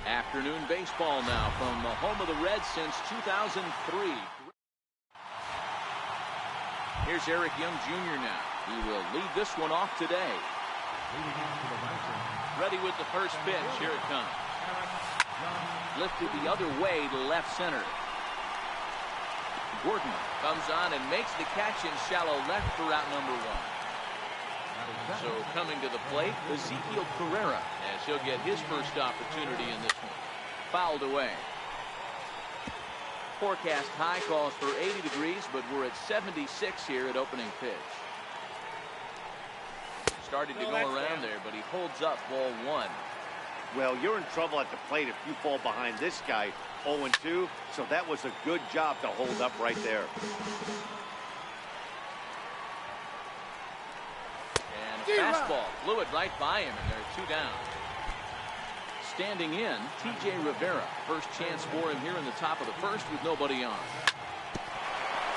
Afternoon baseball now from the home of the Reds since 2003. Here's Eric Young Jr. now. He will lead this one off today. Ready with the first pitch. Here it comes. Lifted the other way to left center. Gordon comes on and makes the catch in shallow left for out number 1. So coming to the plate, Ezekiel Carrera, as he'll get his first opportunity in this one. Fouled away. Forecast high calls for 80 degrees, but we're at 76 here at opening pitch. Started to go around there, but he holds up ball 1. Well, you're in trouble at the plate if you fall behind this guy 0-2, so that was a good job to hold up right there. And a fastball flew it right by him, and they're 2 down. Standing in, T.J. Rivera. First chance for him here in the top of the first with nobody on.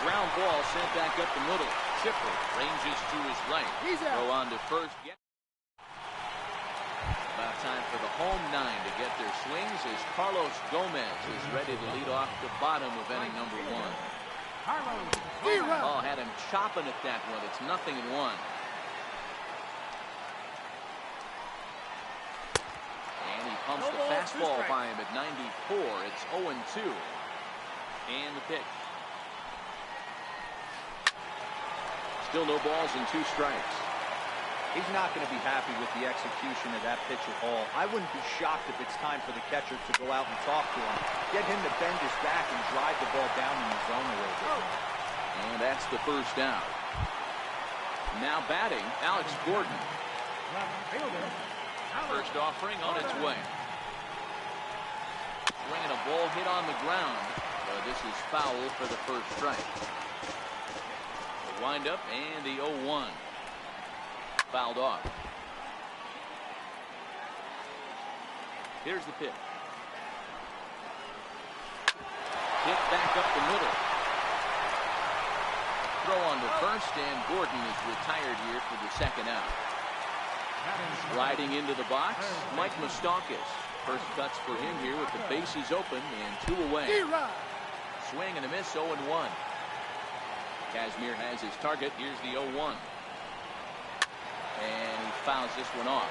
Ground ball sent back up the middle. Chipper ranges to his right. Throw on to first. About time for the home 9 to get their swings as Carlos Gomez is ready to lead off the bottom of inning number 1. Ball had him chopping at that one. It's 0-1. And he pumps the fastball by him at 94. It's 0-2. And the pitch. Still no balls and 2 strikes. He's not going to be happy with the execution of that pitch at all. I wouldn't be shocked if it's time for the catcher to go out and talk to him. Get him to bend his back and drive the ball down in the zone a little bit. And that's the first out. Now batting, Alex Gordon. First offering on its way. Swinging a ball hit on the ground. But this is foul for the first strike. The windup and the 0-1. Fouled off. Here's the pitch. Hit back up the middle. Throw on to first, and Gordon is retired here for the second out. Riding into the box, Mike Moustakas. First cuts for him here with the bases open and 2 away. Swing and a miss, 0-1. Kazmir has his target. Here's the 0-1. And he fouls this one off.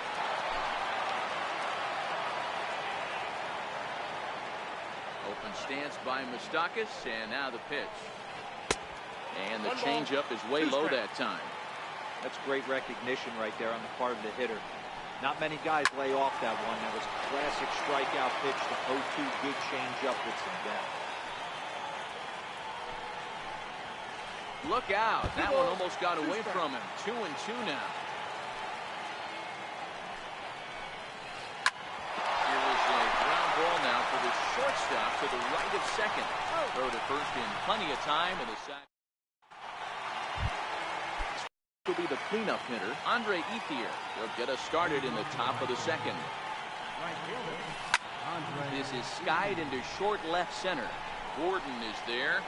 Open stance by Moustakas, and now the pitch. And the changeup is way low that time. That's great recognition right there on the part of the hitter. Not many guys lay off that one. That was a classic strikeout pitch. The 0-2 good changeup with some depth. Look out. That one almost got away from him. 2-2 now. Now for the shortstop to the right of second. Throw to first in plenty of time, and the sack will be the cleanup hitter, Andre Ethier. He'll get us started in the top of the second. This is skied into short left center. Gordon is there.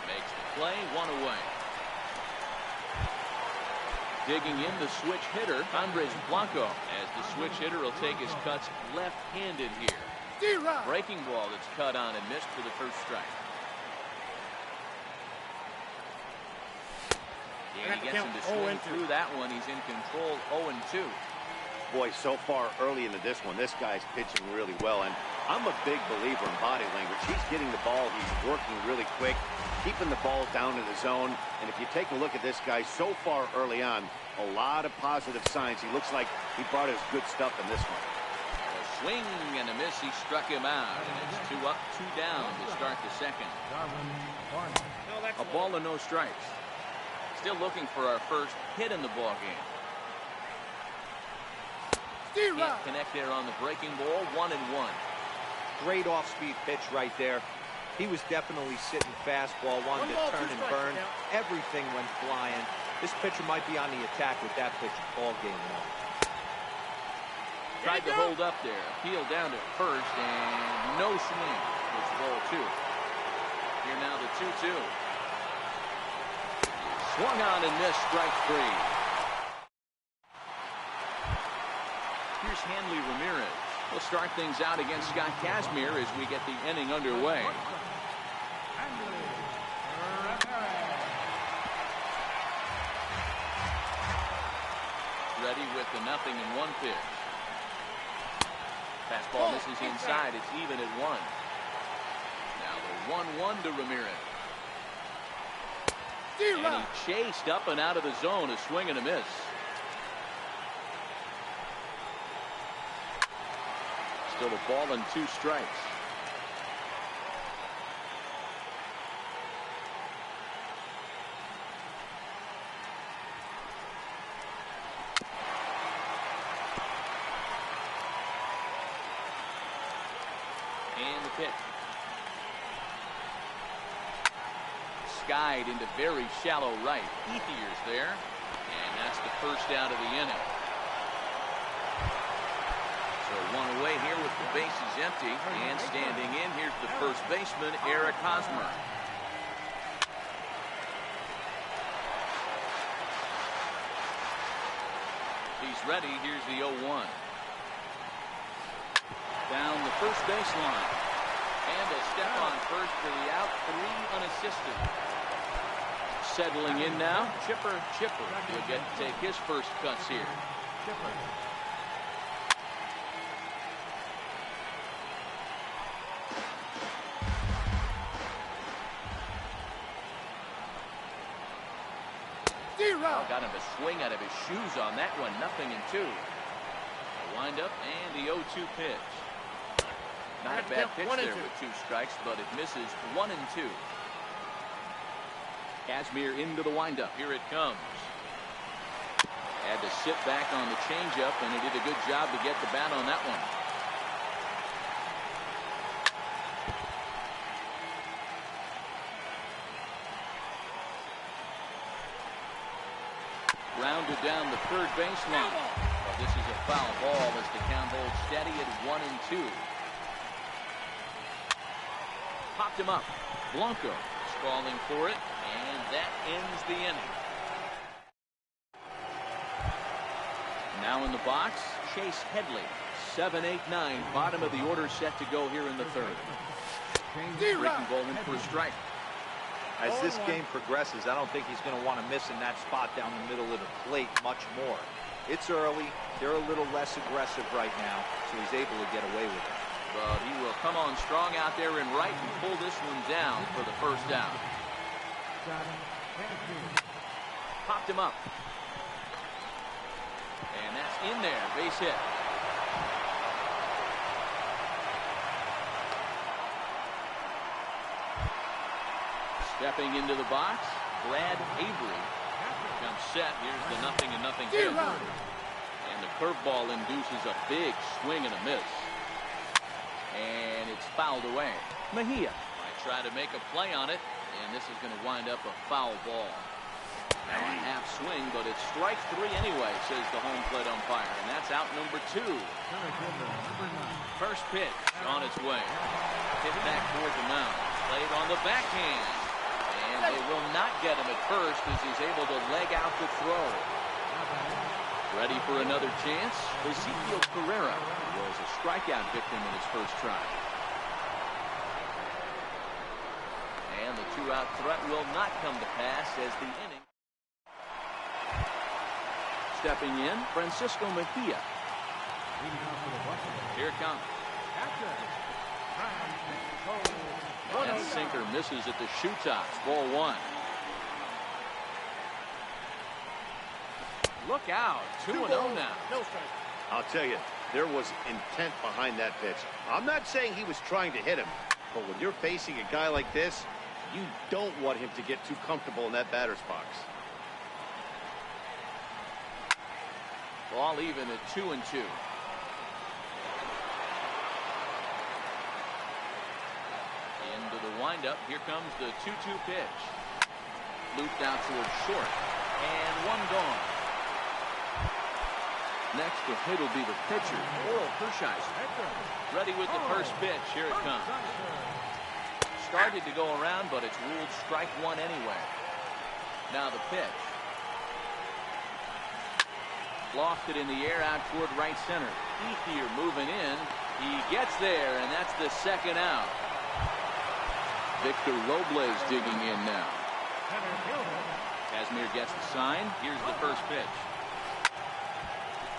Makes the play, 1 away. Digging in the switch hitter, Andres Blanco, as the switch hitter will take his cuts left-handed here. Breaking ball that's cut on and missed for the first strike. Yeah, he gets him to swing through that one. He's in control, 0-2. Boy, so far early into this one, this guy's pitching really well. And I'm a big believer in body language. He's getting the ball. He's working really quick, keeping the ball down in the zone. And if you take a look at this guy so far early on, a lot of positive signs. He looks like he brought his good stuff in this one. A swing and a miss. He struck him out. And it's 2 up, 2 down to start the second. A ball and no strikes. Still looking for our first hit in the ball game. Can't connect there on the breaking ball. 1-1. Great off-speed pitch right there. He was definitely sitting fastball, wanted to turn and burn. Everything went flying. This pitcher might be on the attack with that pitch all game long. Tried to hold up there. Peeled down to first, and no swing. It's ball 2. Here now the 2-2. Swung on and missed, strike 3. Here's Hanley Ramirez. We'll start things out against Scott Kazmir as we get the inning underway. Ready with the 0-1 pitch. Fastball misses inside. It's even at 1. Now the 1-1 to Ramirez. And he chased up and out of the zone. A swing and a miss. Still a ball and 2 strikes. And the pitch. Skied into very shallow right. Ethier's there. And that's the first out of the inning. So 1 away here with the bases empty. And standing in, here's the first baseman, Eric Hosmer. He's ready. Here's the 0-1. Down the first baseline. And a step on first for the out. 3 unassisted. Settling in now, Chipper. He'll get to take his first cuts here. Got him a swing out of his shoes on that one. 0-2. A windup and the 0-2 pitch. Not a bad pitch there with 2 strikes, but it misses. 1-2. Kazmir into the windup. Here it comes. Had to sit back on the changeup, and he did a good job to get the bat on that one. Rounded down the third baseline. Well, this is a foul ball as the count holds steady at 1-2. Popped him up. Blanco is calling for it, and that ends the inning. Now in the box, Chase Headley. 7-8-9, bottom of the order set to go here in the third. Breaking ball in for a strike. As this game progresses, I don't think he's going to want to miss in that spot down the middle of the plate much more. It's early. They're a little less aggressive right now, so he's able to get away with it. But he will come on strong out there in right and pull this one down for the first out. Popped him up. And that's in there. Base hit. Stepping into the box, BraddAvery comes set. Here's the 0-0 hit. And the curveball induces a big swing and a miss. And it's fouled away. Mejia might try to make a play on it, and this is going to wind up a foul ball. Now a half swing, but it's strike 3 anyway, says the home plate umpire, and that's out number 2. First pitch on its way. Hit back toward the mound. Played on the backhand. And they will not get him at first as he's able to leg out the throw. Ready for another chance? Ezekiel Carrera was a strikeout victim in his first try. And the 2-out threat will not come to pass as the inning. Stepping in, Francisco Mejia. Here it comes. That sinker misses at the shoe tops. Ball 1. Look out. 2-0 now. I'll tell you, there was intent behind that pitch. I'm not saying he was trying to hit him, but when you're facing a guy like this, you don't want him to get too comfortable in that batter's box. Ball even at 2-2. Into the windup. Here comes the 2-2 pitch. Looped out towards short. And one gone. Next to hit will be the pitcher, Oral Hershiser. Ready with the first pitch. Here it comes. Started to go around, but it's ruled strike 1 anyway. Now the pitch. Lofted in the air out toward right center. Ethier moving in. He gets there, and that's the second out. Victor Robles digging in now. Kazmir gets the sign. Here's the first pitch.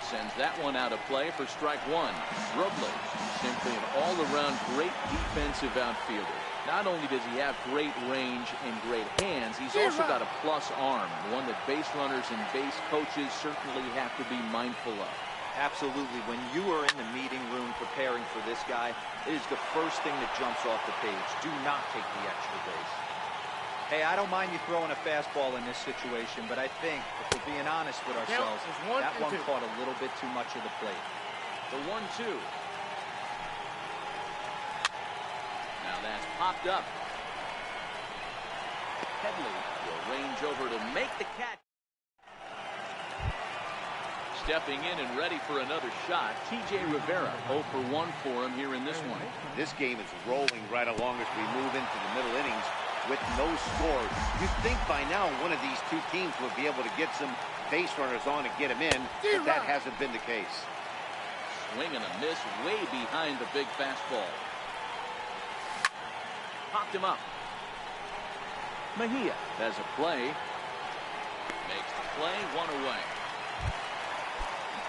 Sends that one out of play for strike one. Robles, simply an all-around great defensive outfielder. Not only does he have great range and great hands, he's also got a plus arm, one that base runners and base coaches certainly have to be mindful of. Absolutely. When you are in the meeting room preparing for this guy, it is the first thing that jumps off the page. Do not take the extra base. Hey, I don't mind you throwing a fastball in this situation, but I think, if we're being honest with ourselves, that one caught a little bit too much of the plate. The 1-2. Now that's popped up. Headley will range over to make the catch. Stepping in and ready for another shot, TJ Rivera, 0 for 1 for him here in this one. This game is rolling right along as we move into the middle innings with no score. You'd think by now one of these two teams would be able to get some base runners on and get them in, but that hasn't been the case. Swing and a miss way behind the big fastball. Popped him up. Mejia has a play. Makes the play, one away.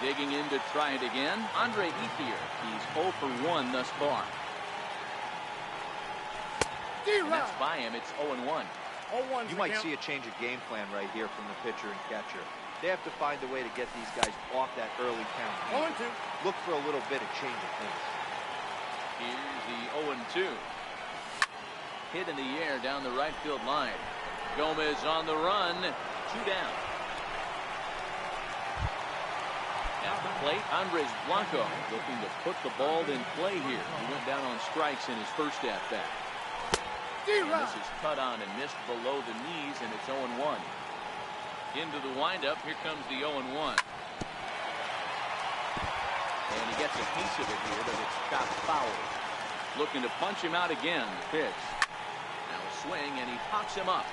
Digging in to try it again, Andre Ethier. He's 0 for 1 thus far. And that's by him. It's 0-1. You might see a change of game plan right here from the pitcher and catcher. They have to find a way to get these guys off that early count. Look for a little bit of change of pace. Here's the 0-2. Hit in the air down the right field line. Gomez on the run. 2 down. At the plate, Andres Blanco looking to put the ball in play here. He went down on strikes in his first at-bat. And this is cut on and missed below the knees, and it's 0-1. Into the windup, here comes the 0-1. And he gets a piece of it here, but it's got foul. Looking to punch him out again, the pitch. Now a swing, and he pops him up.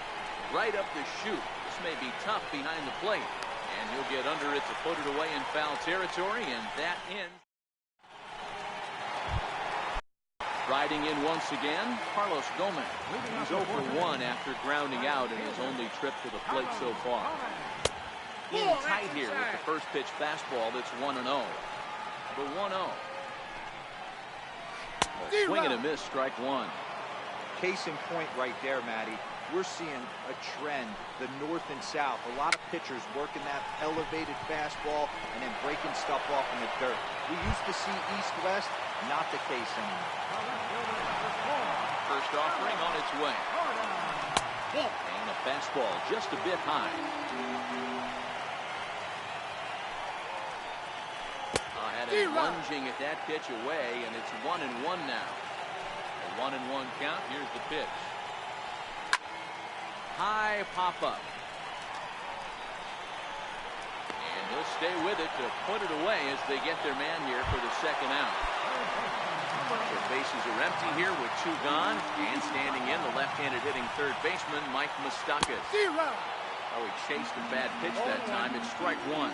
Right up the chute. This may be tough behind the plate. And he'll get under it to put it away in foul territory, and that ends. Riding in once again, Carlos Gomez. He's 0 for 1 after grounding out in his only trip to the plate so far. In tight here with the first pitch fastball that's 1-0. The 1-0. Swing and a miss, strike one. Case in point right there, Matty. We're seeing a trend, the north and south. A lot of pitchers working that elevated fastball and then breaking stuff off in the dirt. We used to see east-west, not the case anymore. First offering on its way. And a fastball just a bit high. Had him lunging at that pitch away, and it's 1-1 now. A 1-1 count. Here's the pitch. High pop-up. And he'll stay with it to put it away as they get their man here for the second out. The bases are empty here with 2 gone. And standing in, the left-handed hitting third baseman, Mike Moustakas. Oh, he chased a bad pitch that time. It's strike one.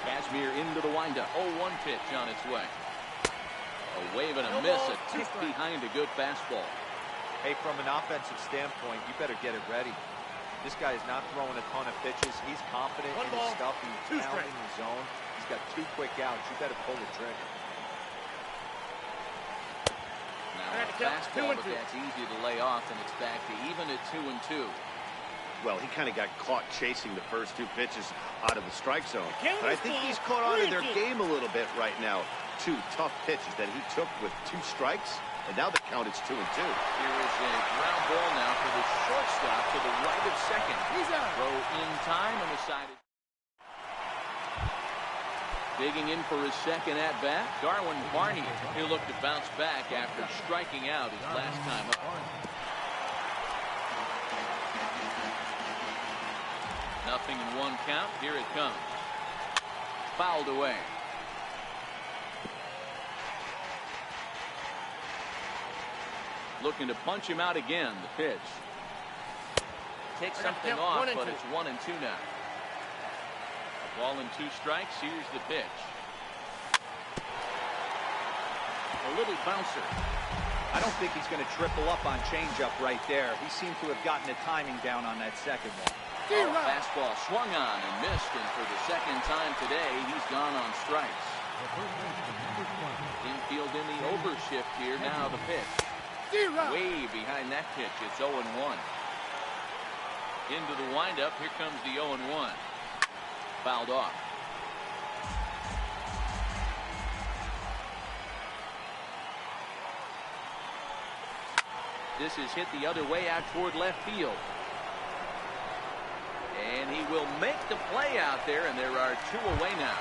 Kazmir into the windup. 0-1 pitch on its way. A wave and a miss, a tick behind a good fastball. Hey, from an offensive standpoint, you better get it ready. This guy is not throwing a ton of pitches. He's confident in his stuff. He's pounding the zone. He's got 2 quick outs. You better pull the trigger. Now a fastball, but that's easy to lay off, and it's back to even at 2-2. Well, he kind of got caught chasing the first 2 pitches out of the strike zone. But I think he's caught on to their game a little bit right now. 2 tough pitches that he took with 2 strikes. And now the count is 2-2. Here is a ground ball now for the shortstop to the right of second. Throw in time on the side. Digging in for his second at-bat, Darwin Barney. He'll look to bounce back after striking out his last time up. Nothing in 1 count. Here it comes. Fouled away. Looking to punch him out again, the pitch. Takes something off, but it's 1-2 now. A ball and 2 strikes. Here's the pitch. A little bouncer. I don't think he's going to triple up on changeup right there. He seemed to have gotten the timing down on that second one. Fastball swung on and missed, and for the second time today, he's gone on strikes. Infield in the overshift here. Now the pitch. Way behind that pitch. It's 0-1. Into the windup. Here comes the 0-1. Fouled off. This is hit the other way out toward left field. And he will make the play out there, and there are 2 away now.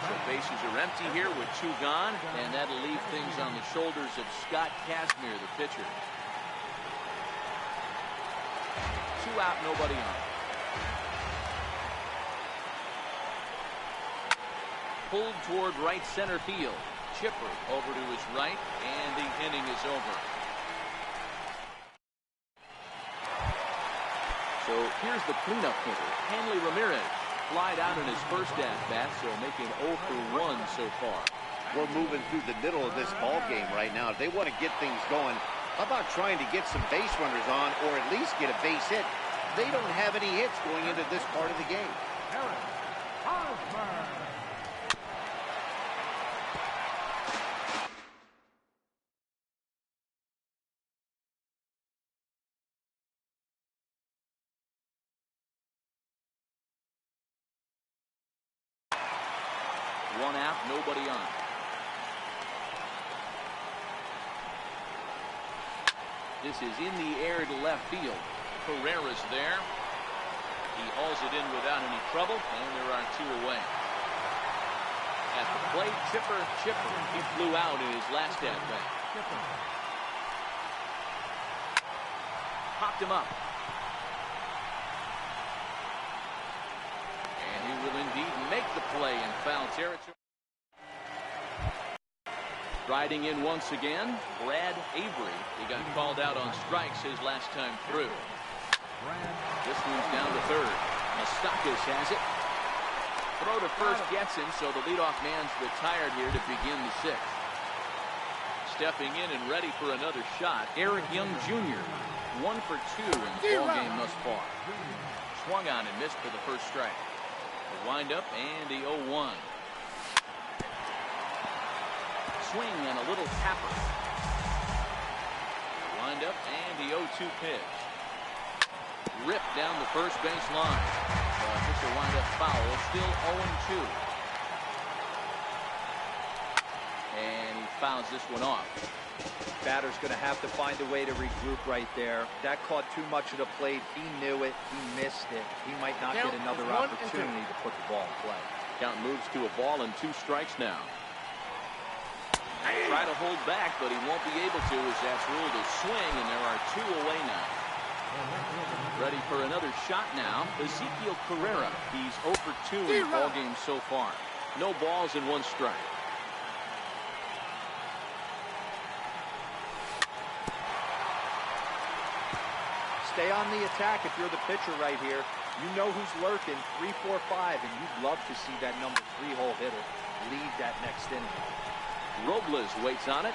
So bases are empty here with 2 gone, and that'll leave things on the shoulders of Scott Kazmir, the pitcher. 2 out, nobody on. Pulled toward right center field. Chipper over to his right, and the inning is over. So here's the cleanup hitter, Hanley Ramirez. Flied out in his first at-bat, so making 0 for 1 so far. We're moving through the middle of this ball game right now. If they want to get things going, how about trying to get some base runners on, or at least get a base hit? They don't have any hits going into this part of the game. One out, nobody on. This is in the air to left field. Carrera's there. He hauls it in without any trouble, and there are 2 away. At the plate, Chipper. He flew out in his last at-bat. Popped him up. And he will indeed make the play in foul territory. Riding in once again, BraddAvery. He got called out on strikes his last time through. This one's down to third. Moustakas has it. Throw to first gets him, so the leadoff man's retired here to begin the 6th. Stepping in and ready for another shot, Eric Young Jr. 1 for 2 in the ball game thus far. Swung on and missed for the first strike. The windup and the 0-1. Swing and a little tapper. Wind up and the 0-2 pitch. Ripped down the first base line. This will wind up foul. Still 0-2. And he fouls this one off. Batter's going to have to find a way to regroup right there. That caught too much of the plate. He knew it. He missed it. He might not get another opportunity to put the ball in play. Count moves to a ball and 2 strikes now. Try to hold back, but he won't be able to, as that's ruled a swing, and there are 2 away now. Ready for another shot now, Ezekiel Carrera. He's 0 for 2 in the ball game so far. No balls and 1 strike. Stay on the attack if you're the pitcher right here. You know who's lurking, 3, 4, 5, and you'd love to see that number 3 hole hitter lead that next inning. Robles waits on it,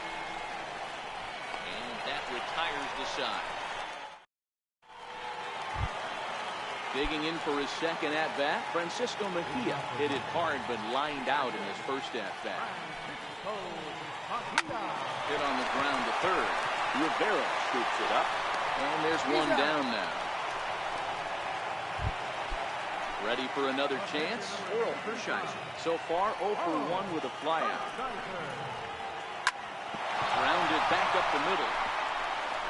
and that retires the side. Digging in for his second at-bat, Francisco Mejia hit it hard but lined out in his first at-bat. Hit on the ground to third. Rivera scoops it up, and there's 1 down now. Ready for another chance? Oral Hershiser. So far, 0 for 1 with a flyout. Grounded back up the middle.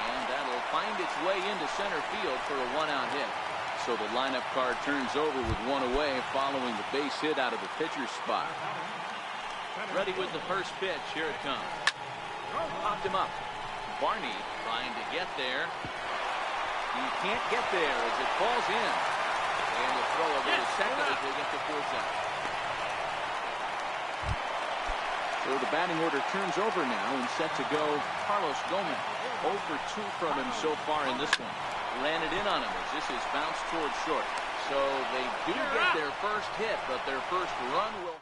And that'll find its way into center field for a 1-out hit. So the lineup card turns over with 1 away following the base hit out of the pitcher's spot. Ready with the first pitch. Here it comes. Popped him up. Barney trying to get there. He can't get there as it falls in. And the throw over to second as they get the 4th out. So the batting order turns over now and set to go Carlos Gomez. 0 for 2 from him so far in this one. Ran it in on him as this is bounced towards short. So they do get their first hit, but their first run will...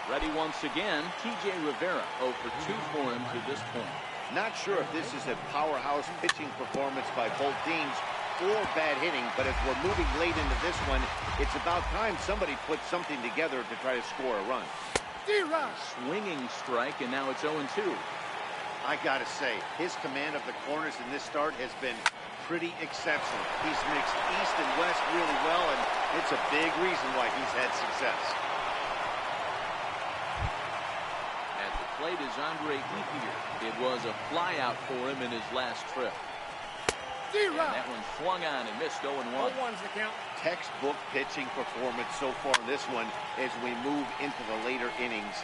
Ready once again, T.J. Rivera 0 for 2 for him to this point. Not sure if this is a powerhouse pitching performance by both teams or bad hitting, but as we're moving late into this one, it's about time somebody puts something together to try to score a run. Swinging strike, and now it's 0-2. I gotta say, his command of the corners in this start has been pretty exceptional. He's mixed east and west really well, and it's a big reason why he's had success. At the plate is Andre Ethier. It was a flyout for him in his last trip. And that one swung on and missed 0-1. Textbook pitching performance so far in this one as we move into the later innings.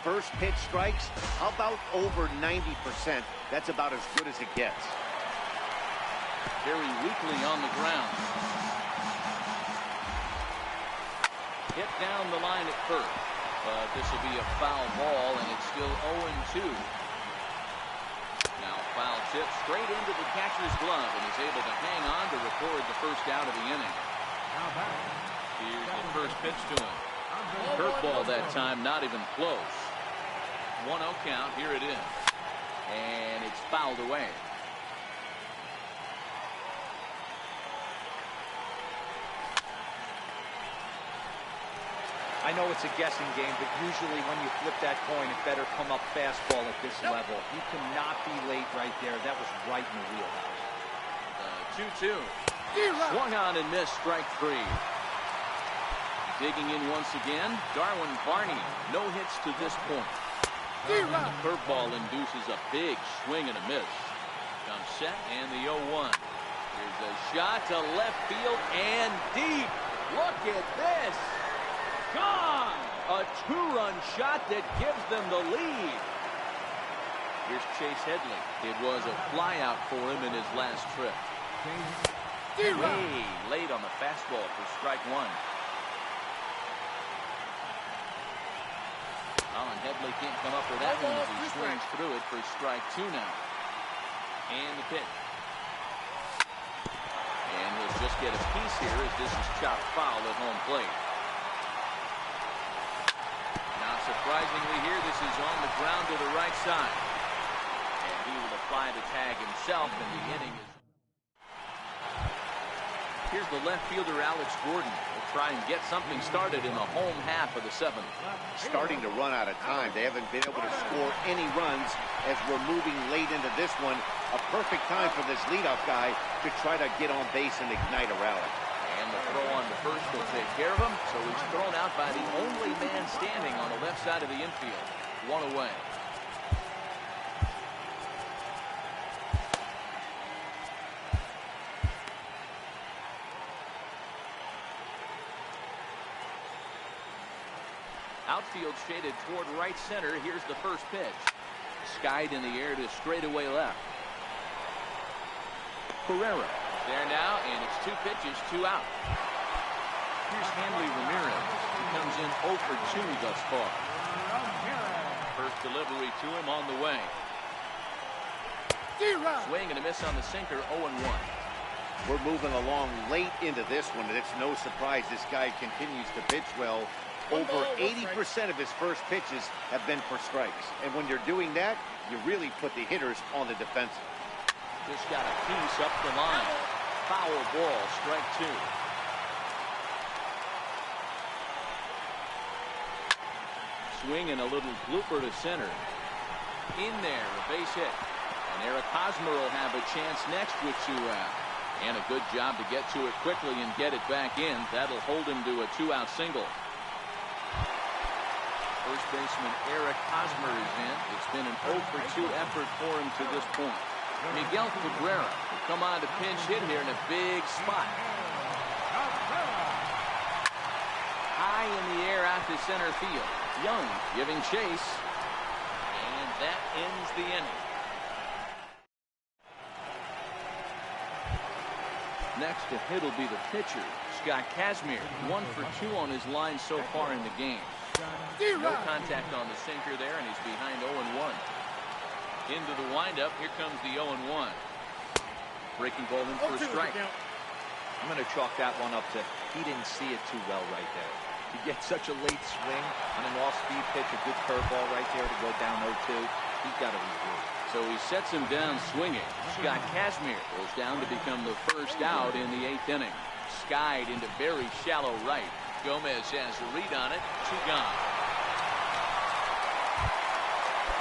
First pitch strikes, how about over 90%? That's about as good as it gets. Very weakly on the ground. Hit down the line at first. But this will be a foul ball, and it's still 0-2. Now foul tip straight into the catcher's glove, and he's able to hang on to record the first out of the inning. Here's the first pitch to him. Curveball that time, not even close. 1-0 count. Here it is. And it's fouled away. I know it's a guessing game, but usually when you flip that coin, it better come up fastball at this level. You cannot be late right there. That was right in the wheelhouse. 2-2. Swung on and missed, strike 3. Digging in once again, Darwin Barney. No hits to this point. The curveball induces a big swing and a miss. Comes set and the 0-1. Here's a shot to left field and deep. Look at this. Gone! A 2-run shot that gives them the lead. Here's Chase Headley. It was a flyout for him in his last trip. Way late on the fastball for strike 1. Oh, and Headley can't come up with that one as he swings through it for strike 2 now. And the pitch. And he'll just get a piece here as this is chopped foul at home plate. Surprisingly here, this is on the ground to the right side. And he will apply the tag himself, and the inning is... Here's the left fielder, Alex Gordon. Will try and get something started in the home half of the 7th. Starting to run out of time. They haven't been able to score any runs as we're moving late into this one. A perfect time for this leadoff guy to try to get on base and ignite a rally. And the throw on the first will take care of him, so he's thrown out by the only man standing on the left side of the infield. 1 away. Outfield shaded toward right center. Here's the first pitch. Skied in the air to straightaway left. Pereira. There now, and it's 2 pitches, 2 out. Here's Hanley Ramirez. He comes in 0 for 2 thus far. First delivery to him on the way. Swing and a miss on the sinker, 0-1. We're moving along late into this one, and it's no surprise this guy continues to pitch well. Over 80% of his first pitches have been for strikes. And when you're doing that, you really put the hitters on the defensive. Just got a piece up the line. Foul ball, strike 2. Swing and a little blooper to center. In there, a base hit. And Eric Hosmer will have a chance next with 2 out. And a good job to get to it quickly and get it back in. That'll hold him to a 2-out single. First baseman Eric Hosmer is in. It's been an 0 for 2 effort for him to this point. Miguel Cabrera will come on to pinch hit here in a big spot. High in the air out to center field. Young giving chase. And that ends the inning. Next to hit will be the pitcher, Scott Kazmir. 1 for 2 on his line so far in the game. No contact on the sinker there, and he's behind 0-1. Into the windup. Here comes the 0-1. Breaking ball in for a strike. I'm going to chalk that one up to he didn't see it too well right there. You get such a late swing on an off-speed pitch, a good curveball right there to go down 0-2. He's got to regroup. So he sets him down swinging. Scott Kazmir goes down to become the first out in the 8th inning. Skied into very shallow right. Gomez has a read on it. 2 gone.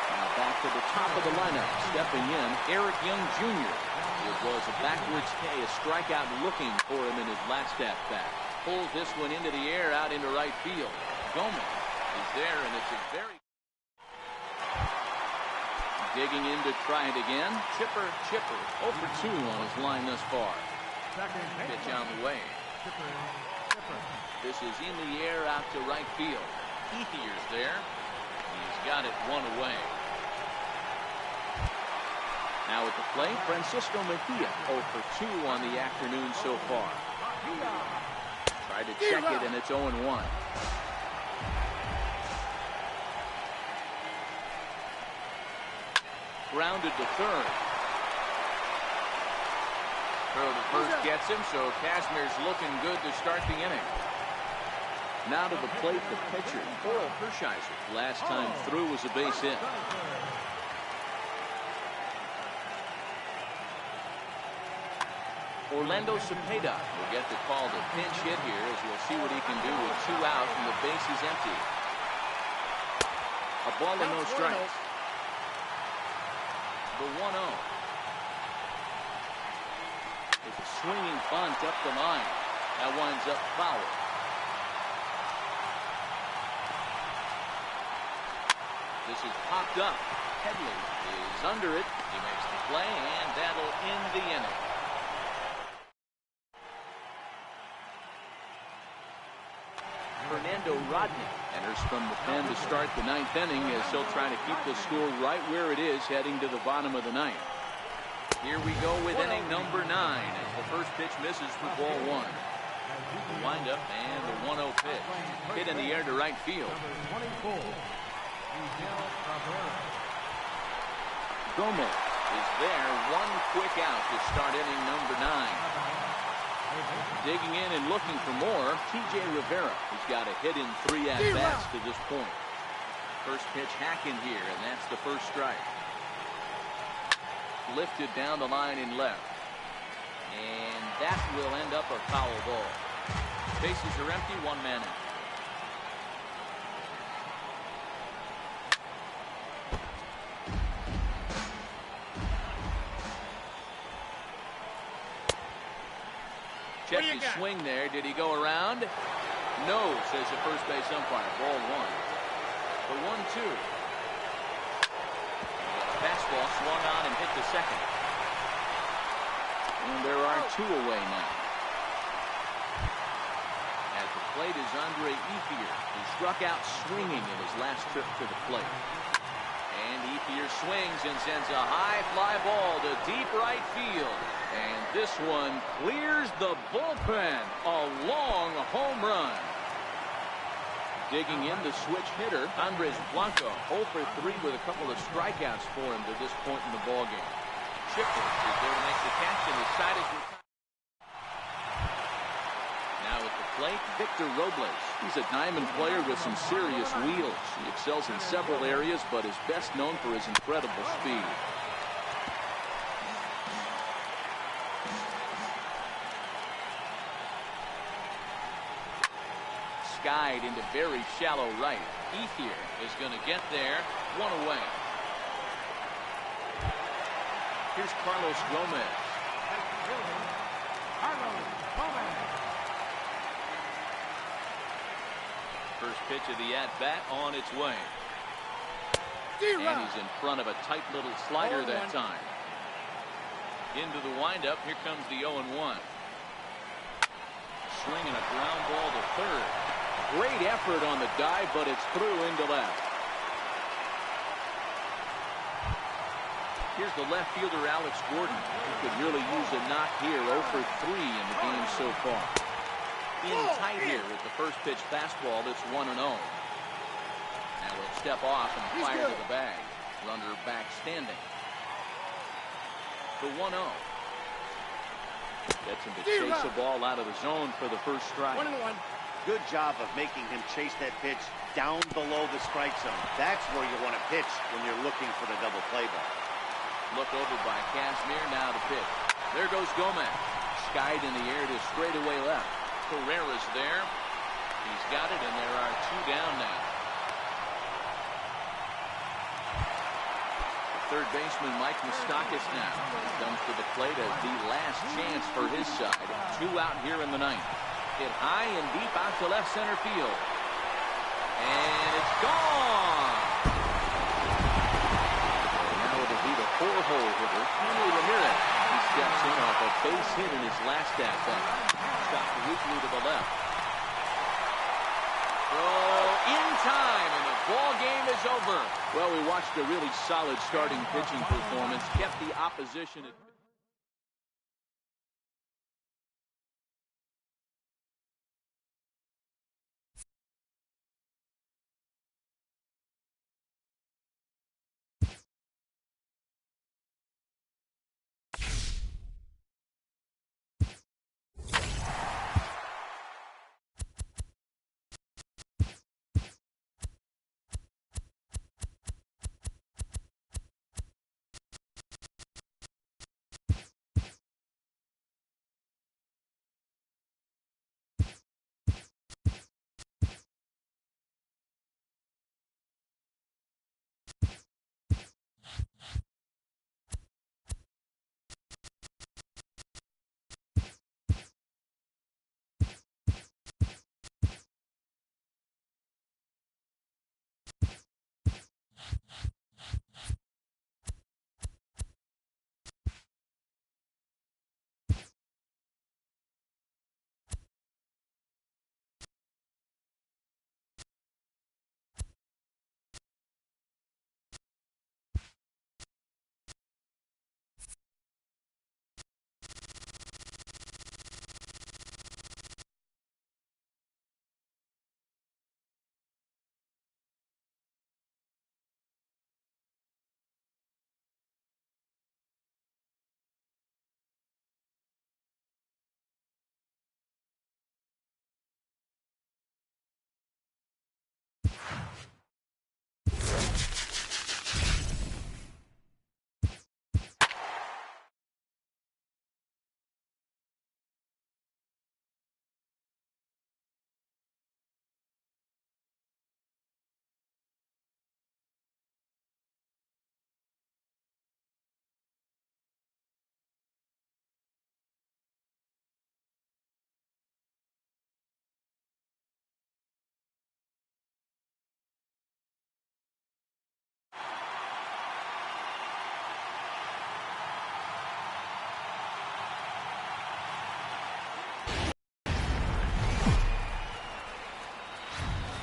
Now back to the top of the lineup. Stepping in, Eric Young Jr. It was a backwards K, a strikeout looking for him in his last at-bat. Pulls this one into the air out into right field. Gomez is there, and it's a very... Digging in to try it again. Chipper. 0 for 2 on his line thus far. Pitch on the way. This is in the air out to right field. Ethier's there. He's got it 1 away. Now at the plate, Francisco Mejia 0 for 2 on the afternoon so far. Tried to check it, and it's 0-1. Grounded to third. Throw to first gets him, so Kazmir's looking good to start the inning. Now to the plate, the pitcher, Oral Hershiser. Last time through was a base hit. Orlando Cepeda will get the call to pinch hit here, as we'll see what he can do with 2 outs and the base is empty. A ball and no strikes. The 1-0. It's a swinging bunt up the line. That winds up foul. This is popped up. Headley is under it. He makes the play, and that'll end the inning. Fernando Rodney enters from the pen to start the 9th inning, as he'll try to keep the score right where it is heading to the bottom of the 9th. Here we go with inning number 9 as the first pitch misses for ball 1. The windup and the 1-0 pitch. Hit in the air to right field. Gomez is there. 1 quick out to start inning number 9. Digging in and looking for more, TJ Rivera. He's got a hit in 3 at-bats to this point. First pitch hack in here, and that's the first strike. Lifted down the line in left. And that will end up a foul ball. Bases are empty, 1 man out. Check his swing there. Did he go around? No, says the first base umpire. Ball 1. The 1-2. Fastball swung on and hit the second. And there are 2 away now. At the plate is Andre Ethier, who struck out swinging in his last trip to the plate. And Ethier swings and sends a high fly ball to deep right field. And this one clears the bullpen. A long home run. Digging in the switch hitter, Andres Blanco, 0 for 3 with a couple of strikeouts for him to this point in the ballgame. Chipper is there to make the catch, and his side is retired. Now at the plate, Victor Robles. He's a diamond player with some serious wheels. He excels in several areas, but is best known for his incredible speed. Skied into very shallow right. Ethier is going to get there. 1 away. Here's Carlos Gomez. First pitch of the at-bat on its way. And he's in front of a tight little slider that time. Into the windup. Here comes the 0-1. Swinging a ground ball to third. Great effort on the dive, but it's through into left. Here's the left fielder, Alex Gordon. He could really use a knock here. 0 for 3 in the game so far. In tight here with the first pitch fastball. That's 1-0. Now we'll step off and fire to the bag. Runner back standing. The 1-0. Gets him to chase the ball out of the zone for the first strike. 1-1. Good job of making him chase that pitch down below the strike zone. That's where you want to pitch when you're looking for the double play ball. Look over by Casimir, now the pitch. There goes Gomez. Skied in the air to straightaway left. Carrera's there. He's got it, and there are 2 down now. Third baseman Mike Moustakas now comes to the plate as the last chance for his side. 2 out here in the 9th. Hit high and deep out to left center field. And it's gone. And now it'll be the 4-hole hitter, Henry Ramirez. He steps in off a base hit in his last at-bat. Stopped weakly to the left. In time, and the ball game is over. Well, we watched a really solid starting pitching performance, kept the opposition at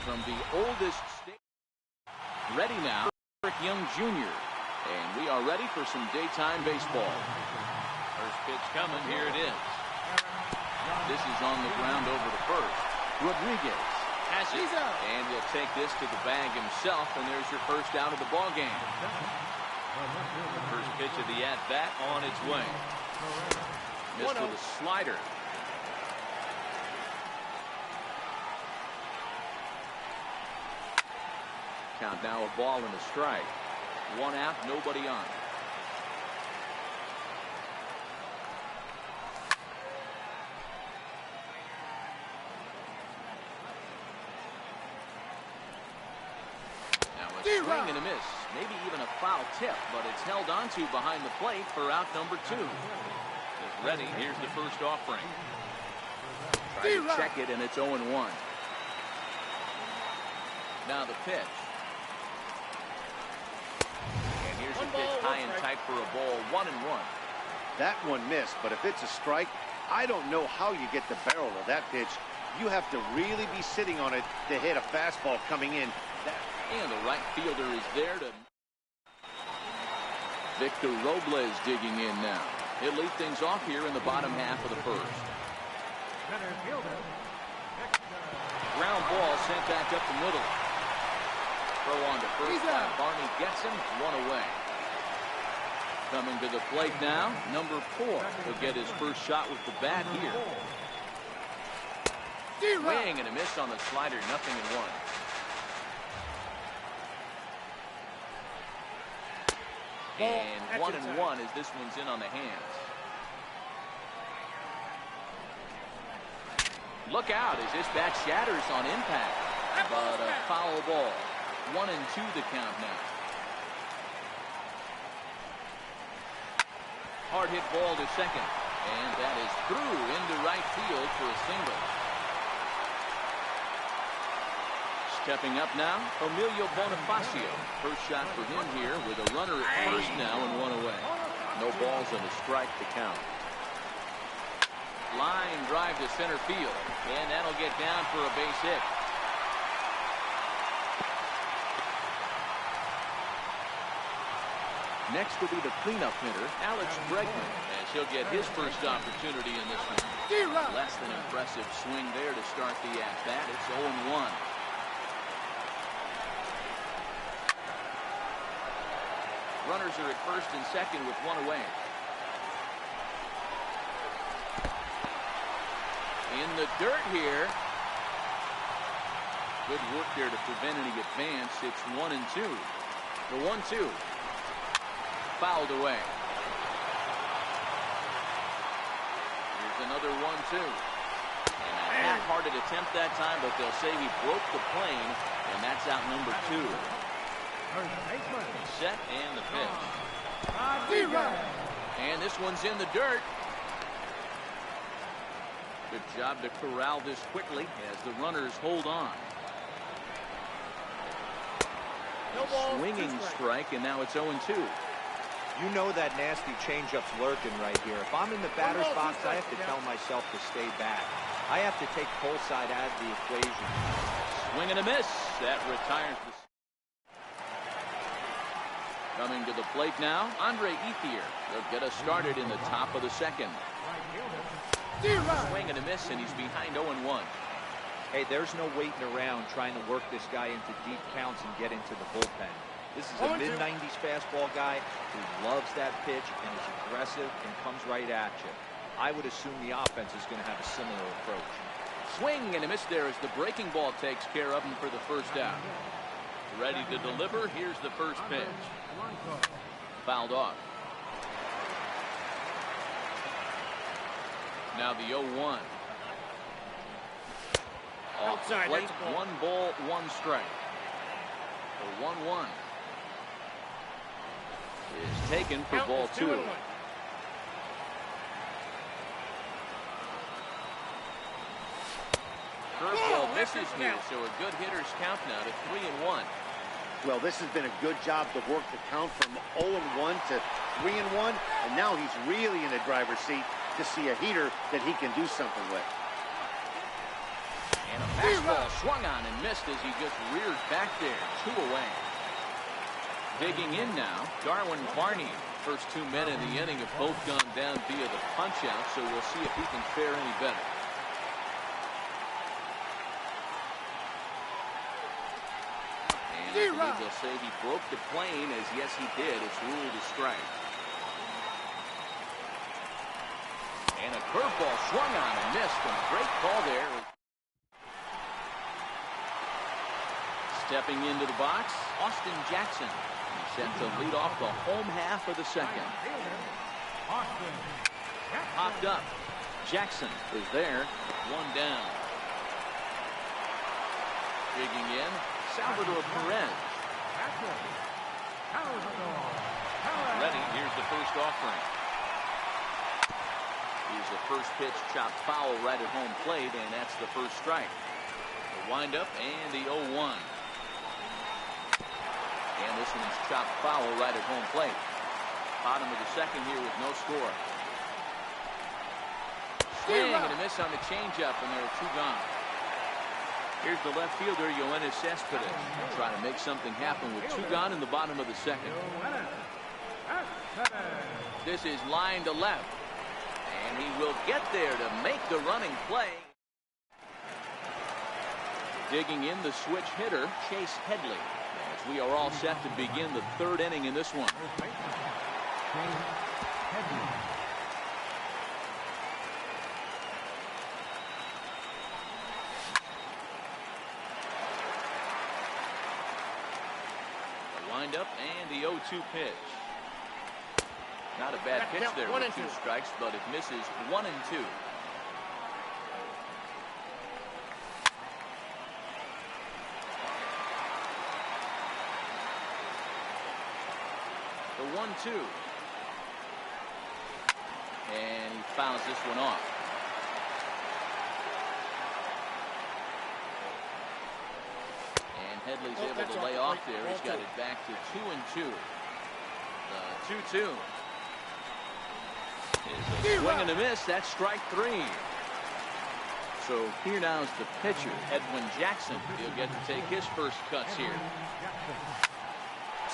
from the oldest state. Ready now, Eric Young Jr. And we are ready for some daytime baseball. First pitch coming, here it is. This is on the ground over to first. Rodriguez has it, and will take this to the bag himself, and there's your first out of the ball game. First pitch of the at-bat on its way. Missed with a slider. Count now a ball and a strike. 1 out, nobody on. Now a swing and a miss. Maybe even a foul tip, but it's held onto behind the plate for out number 2. Is ready. Here's the first offering. Try to check it, and it's 0-1. Now the pitch. Pitch high and tight for a ball, 1-1. That one missed, but if it's a strike, I don't know how you get the barrel of that pitch. You have to really be sitting on it to hit a fastball coming in. And the right fielder is there to... Victor Robles digging in now. He'll lead things off here in the bottom half of the first. Ground ball sent back up the middle. Throw on to first by Barney gets him, 1 away. Coming to the plate now, number 4. He'll get his first shot with the bat here. Swing and a miss on the slider, 0-1. And 1-1 as this one's in on the hands. Look out as this bat shatters on impact. But a foul ball. 1-2 the count now. Hard hit ball to second. And that is through into right field for a single. Stepping up now, Emilio Bonifacio. First shot for him here with a runner at first now and one away. No balls and a strike to count. Line drive to center field. And that'll get down for a base hit. Next will be the cleanup hitter, Alex Bregman, as he'll get his first opportunity in this one. Less than impressive swing there to start the at-bat. It's 0-1. Runners are at first and second with one away. In the dirt here. Good work there to prevent any advance. It's 1-2. The 1-2. Fouled away. Here's another 1-2. And a half-hearted attempt that time, but they'll say he broke the plane, and that's out number 2. Set and the pitch. And this one's in the dirt. Good job to corral this quickly as the runners hold on. Swinging strike, and now it's 0-2. You know that nasty changeup's lurking right here. If I'm in the batter's box, I have to tell myself to stay back. I have to take pull side out of the equation. Swing and a miss. That retires the... Coming to the plate now, Andre Ethier. They'll get us started in the top of the second. Swing and a miss, and he's behind 0-1. Hey, there's no waiting around trying to work this guy into deep counts and get into the bullpen. This is a mid-90s fastball guy who loves that pitch and is aggressive and comes right at you. I would assume the offense is going to have a similar approach. Swing and a miss there as the breaking ball takes care of him for the first out. Ready to deliver. Here's the first pitch. Fouled off. Now the 0-1. Off the plate, 1 ball, 1 strike. The 1-1 is taken for ball 2. Curveball misses here, so a good hitter's count now to 3-1. Well, this has been a good job to work the count from 0-1 to 3-1, and now he's really in the driver's seat to see a heater that he can do something with. And a fastball swung on and missed as he just reared back there. 2 away. Digging in now, Darwin Barney. First 2 men in the inning have both gone down via the punch-out, so we'll see if he can fare any better. And I believe they'll say he broke the plane, as yes he did. It's ruled a strike. And a curveball swung on and missed. And a great call there. Stepping into the box, Austin Jackson. He's set to lead off the home half of the second. Popped up. Jackson is there. 1 down. Digging in, Salvador Perez. Ready, here's the first offering. Here's the first pitch chopped foul right at home plate, and that's the first strike. The windup and the 0-1. And this one's chopped foul right at home plate. Bottom of the second here with no score. Swing and a miss on the changeup, and there are 2 gone. Here's the left fielder, Yoenis Cespedes. Trying to make something happen with 2 gone in the bottom of the second. This is line to left. And he will get there to make the running play. Digging in the switch hitter, Chase Headley. As we are all set to begin the 3rd inning in this one. windup and the 0-2 pitch. Not a bad pitch there with 2 strikes, but it misses 1-2. The 1-2. And he fouls this one off. And Headley's able to lay off there. He's got it back to 2-2. The 2-2. Is a swing and a miss. That's strike 3. So here now is the pitcher, Edwin Jackson. He'll get to take his first cuts here.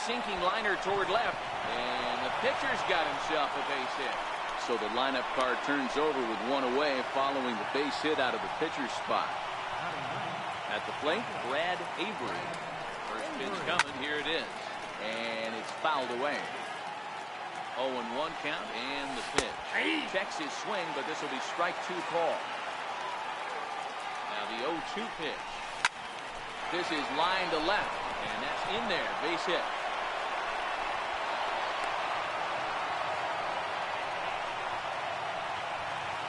Sinking liner toward left, and the pitcher's got himself a base hit. So the lineup card turns over with 1 away following the base hit out of the pitcher's spot. At the plate, BraddAvery. First pitch coming, here it is. And it's fouled away. 0-1 count, and the pitch. Checks his swing, but this will be strike 2 call. Now the 0-2 pitch. This is line to left, and that's in there, base hit.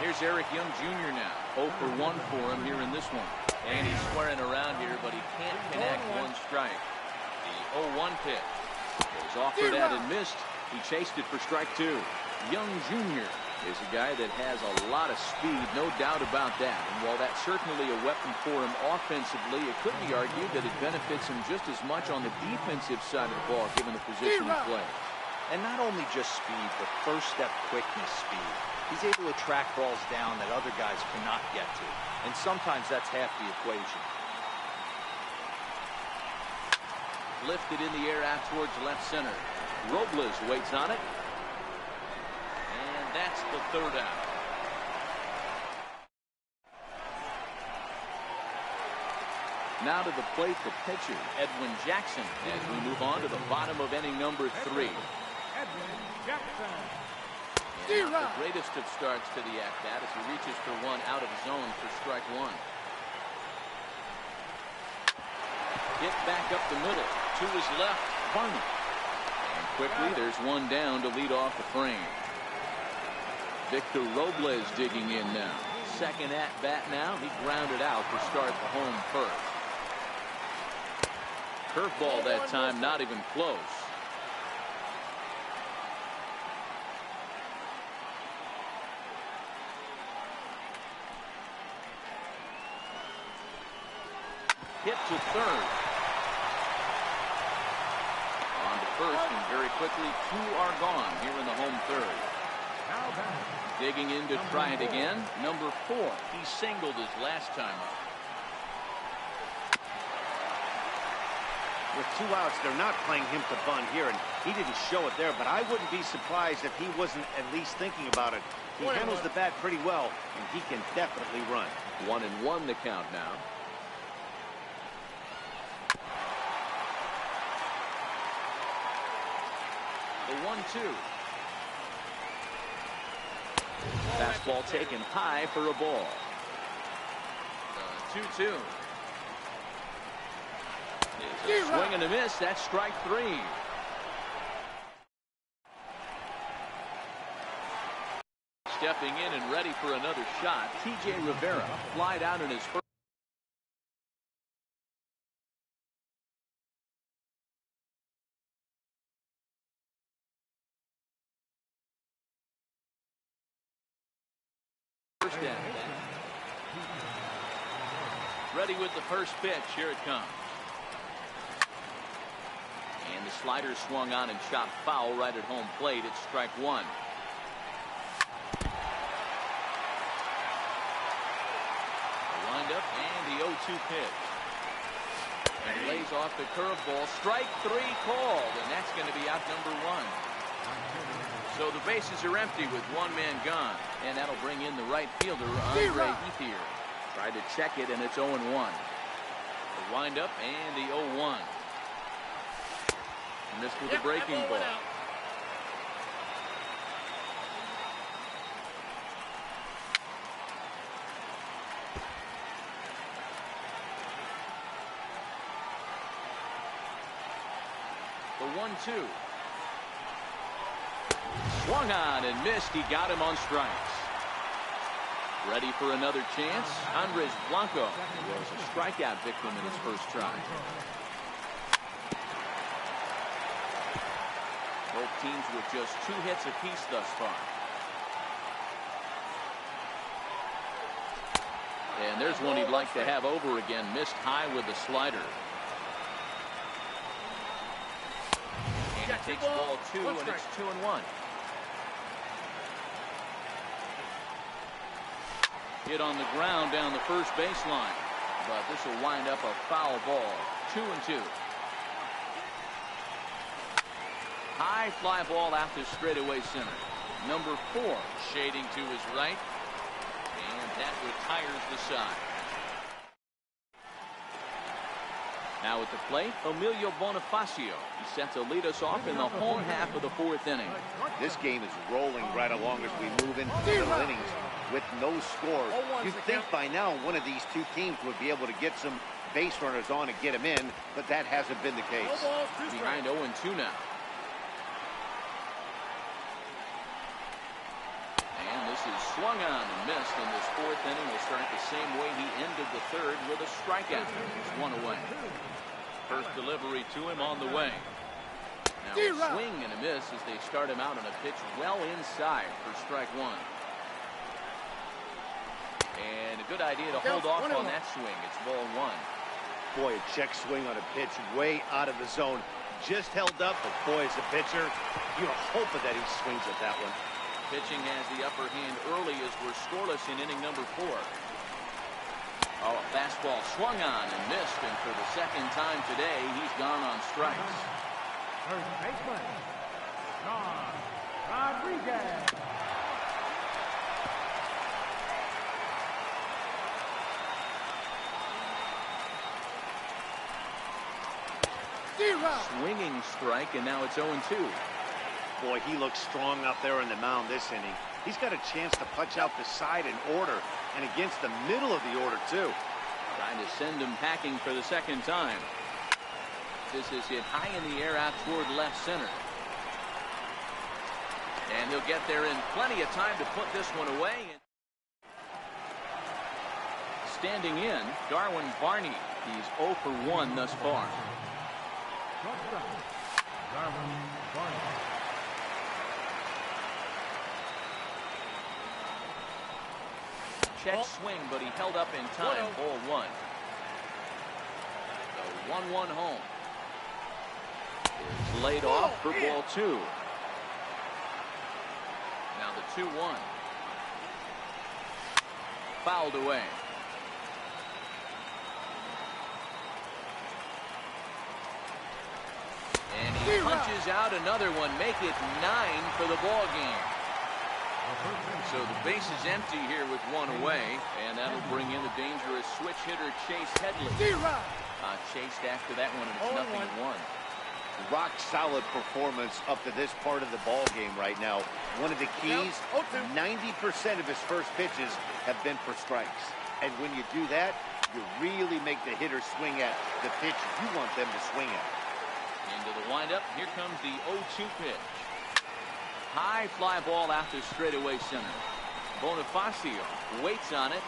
Here's Eric Young Jr. now. 0 for 1 for him here in this one. And he's squaring around here, but he can't connect. 1 strike. The 0-1 pitch. Was offered at and missed. He chased it for strike 2. Young Jr. is a guy that has a lot of speed, no doubt about that. And while that's certainly a weapon for him offensively, it could be argued that it benefits him just as much on the defensive side of the ball, given the position he plays. And not only just speed, but first step quickness speed. He's able to track balls down that other guys cannot get to. And sometimes that's half the equation. Lifted in the air out towards left center. Robles waits on it. And that's the 3rd out. Now to the plate, the pitcher, Edwin Jackson, as we move on to the bottom of inning number 3. Edwin Jackson. And not the greatest of starts to the at-bat as he reaches for 1 out of zone for strike 1. Hit back up the middle. To his left, Barney. And quickly, there's 1 down to lead off the frame. Victor Robles digging in now. Second at-bat now. He grounded out to start the home first. Curveball that time, not even close. Hit to 3rd. On to first, and very quickly 2 are gone here in the home 3rd. Digging in to try it again. Number 4. He singled his last time up. With 2 outs, they're not playing him to bunt here, and he didn't show it there, but I wouldn't be surprised if he wasn't at least thinking about it. He handles the bat pretty well, and he can definitely run. 1-1 the count now. The 1-2. Fastball taken high for a ball. 2-2. It's a swing and a miss. That's strike 3. Stepping in and ready for another shot, T.J. Rivera flied out in his first. Ready with the first pitch. Here it comes. And the slider swung on and chopped foul right at home plate. It's strike 1. The windup and the 0-2 pitch. And lays off the curveball. Strike 3 called, and that's going to be out number 1. So the bases are empty with 1 man gone, and that'll bring in the right fielder, Andre Ethier. Tried to check it, and it's 0-1. The windup and the 0-1. And this with a breaking ball. The 1-2. Swung on and missed. He got him on strikes. Ready for another chance. Andres Blanco was a strikeout victim in his first try. Both teams with just 2 hits apiece thus far. And there's one he'd like to have over again. Missed high with the slider. And he takes ball 2, and it's 2-1. Hit on the ground down the first baseline. But this will wind up a foul ball. 2-2. High fly ball out to straightaway center. Number 4 shading to his right. And that retires the side. Now at the plate, Emilio Bonifacio. He's set to lead us off in the home half of the 4th inning. This game is rolling right along as we move into middle innings with no score. You'd think by now one of these two teams would be able to get some base runners on and get them in, but that hasn't been the case. Behind 0-2 now. And this is swung on and missed, and this 4th inning will start the same way he ended the 3rd with a strikeout. He's 1 away. First delivery to him on the way. Now a swing and a miss as they start him out on a pitch well inside for strike 1. And a good idea to hold off on that swing. It's ball 1. Boy, a check swing on a pitch way out of the zone. Just held up, but boy, as a pitcher, you're hoping that he swings at that one. Pitching has the upper hand early as we're scoreless in inning number 4. Oh, a fastball swung on and missed, and for the 2nd time today, he's gone on strikes. First baseman, John Rodriguez. Swinging strike, and now it's 0-2. Boy, he looks strong out there on the mound this inning. He's got a chance to punch out the side in order, and against the middle of the order, too. Trying to send him packing for the 2nd time. This is hit high in the air out toward left center. And he'll get there in plenty of time to put this one away. Standing in, Darwin Barney. He's 0 for 1 thus far. Darwin Barney. Check swing, but he held up in time. Ball 1. The 1-1 home. It's laid off for ball 2. Now the 2-1. Fouled away. And he punches out another one. Make it 9 for the ball game. So the base is empty here with 1 away, and that'll bring in the dangerous switch hitter Chase Headley. Chased after that one, and it's 0-1. Rock solid performance up to this part of the ball game right now. One of the keys, 90% of his first pitches have been for strikes. And when you do that, you really make the hitter swing at the pitch you want them to swing at. Into the windup, here comes the 0-2 pitch. High fly ball out to straightaway center. Bonifacio waits on it.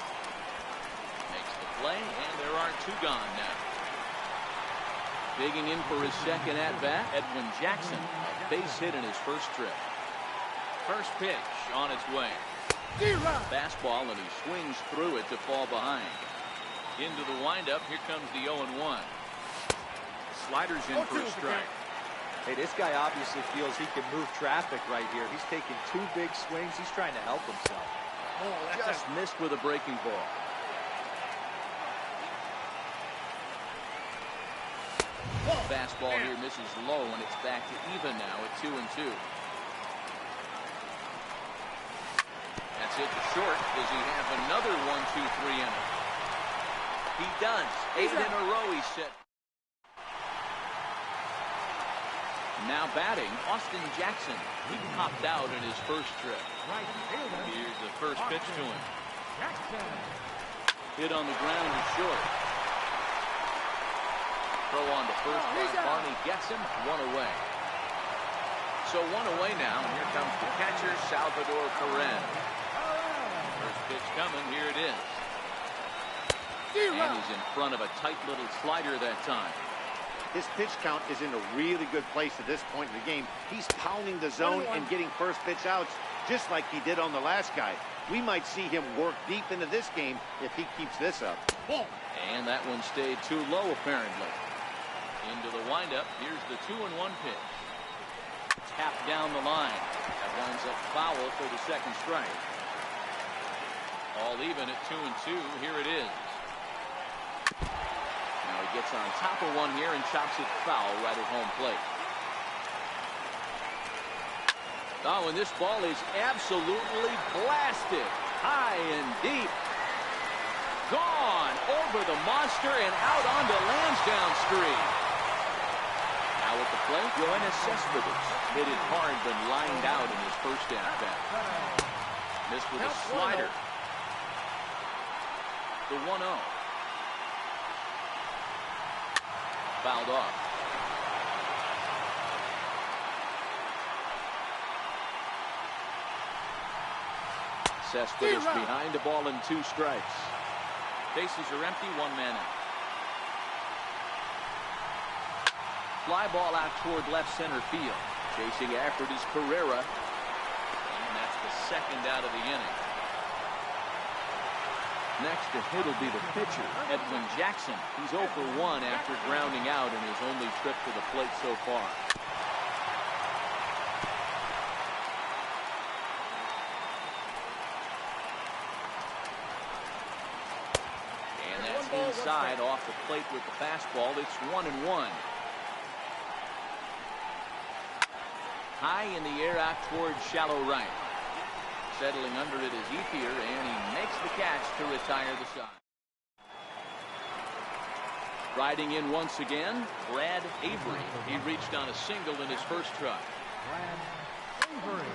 Makes the play, and there are 2 gone now. Digging in for his 2nd at-bat, Edwin Jackson. A base hit in his first trip. First pitch on its way. Fastball, and he swings through it to fall behind. Into the windup, here comes the 0-1. Sliders in for a strike. Hey, this guy obviously feels he can move traffic right here. He's taking 2 big swings. He's trying to help himself. Just missed with a breaking ball. Fastball here misses low, and it's back to even now at 2-2. That's it to short. Does he have another 1-2-3 inning? He does. 8 in a row he's set. Now batting, Austin Jackson. He popped out in his first trip. Here's the first pitch to him. Hit on the ground and short. Throw on to first line. Barney gets him 1 away. So one away now, and here comes the catcher, Salvador Perez. First pitch coming, here it is. And he's in front of a tight little slider that time. His pitch count is in a really good place at this point in the game. He's pounding the zone and getting first pitch outs just like he did on the last guy. We might see him work deep into this game if he keeps this up. And that one stayed too low, apparently. Into the windup. Here's the 2-1 pitch. Tapped down the line. That winds up foul for the second strike. All even at 2-2. Here it is. Now he gets on top of one here and chops it foul right at home plate. Oh, and this ball is absolutely blasted. High and deep. Gone over the monster and out onto Lansdowne Street. Now at the plate, Yoenis Cespedes hit it hard but lined out in his first at-bat. Missed with a slider. The 1-0. Fouled off. Cespedes behind the ball and 2 strikes. Bases are empty, 1 man out. Fly ball out toward left center field. Chasing after it is Carrera. And that's the second out of the inning. Next to hit will be the pitcher, Edwin Jackson. He's 0 for 1 after grounding out in his only trip to the plate so far. And that's inside off the plate with the fastball. It's 1-1. High in the air out towards shallow right. Settling under it is Ethier, and he makes the catch to retire the side. Riding in once again, BraddAvery. He reached on a single in his first try. BraddAvery.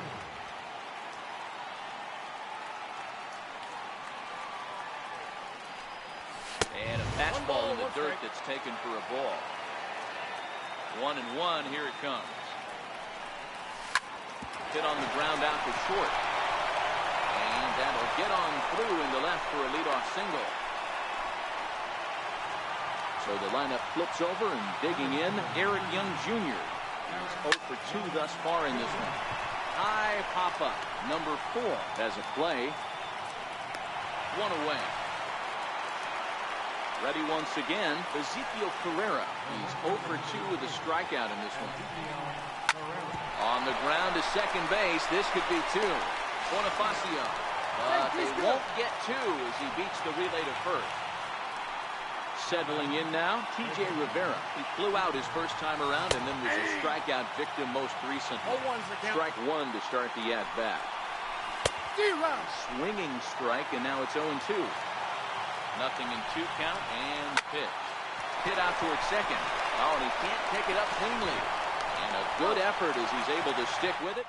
And a fastball in the dirt that's taken for a ball. 1-1, here it comes. Hit on the ground out to short. And that'll get on through into left for a leadoff single. So the lineup flips over and digging in, Eric Young Jr. He's 0 for 2 thus far in this one. High pop-up, number 4 has a play. 1 away. Ready once again, Ezekiel Carrera. He's 0 for 2 with a strikeout in this one. On the ground to second base. This could be 2. Bonifacio. But they won't get 2 as he beats the relay to first. Settling in now, TJ Rivera. He flew out his first time around and then was a strikeout victim most recently. Strike 1 to start the at-bat. Swinging strike, and now it's 0-2. Nothing in 2 count and pitch. Hit out towards second. Oh, and he can't pick it up cleanly. And a good effort as he's able to stick with it.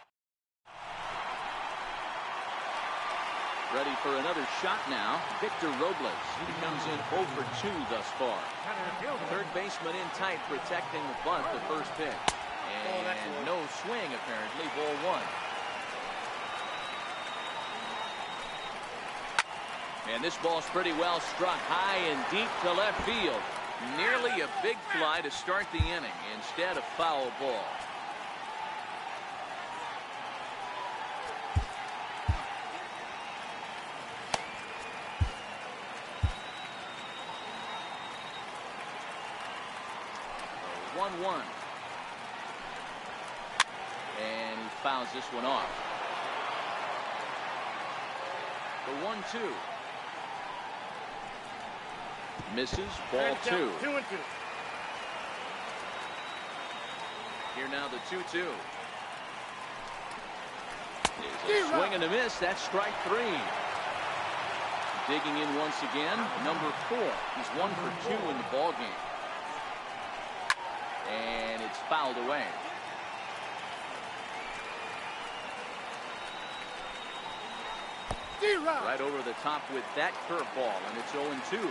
Ready for another shot now, Victor Robles. He comes in 0 for 2 thus far. Third baseman in tight, protecting the bunt, the first pitch. And no swing, apparently, ball 1. And this ball's pretty well struck high and deep to left field. Nearly a big fly to start the inning. Instead, a foul ball. So 1-1. And he fouls this one off. The 1-2. Misses, ball 2. 2-2. Here now the 2-2. Is a swing and a miss. That's strike 3. Digging in once again, number 4. He's 1 for 2 in the ball game. And it's fouled away. Right over the top with that curveball, and it's 0-2.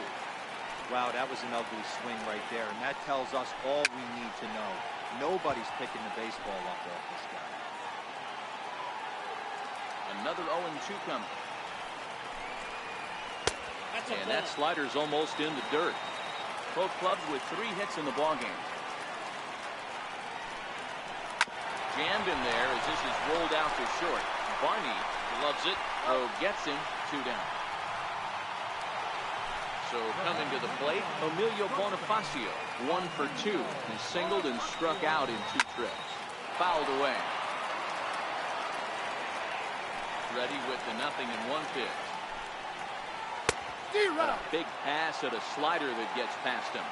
Wow, that was an ugly swing right there, and that tells us all we need to know. Nobody's picking the baseball up off this guy. Another 0-2 coming. And that slider's almost in the dirt. Both clubs with 3 hits in the ballgame. Jammed in there as this is rolled out to short. Barney loves it. Throw gets him. 2 down. So coming to the plate, Emilio Bonifacio, 1 for 2. He singled and struck out in 2 trips. Fouled away. Ready with the 0-1 pitch. A big pass at a slider that gets past him.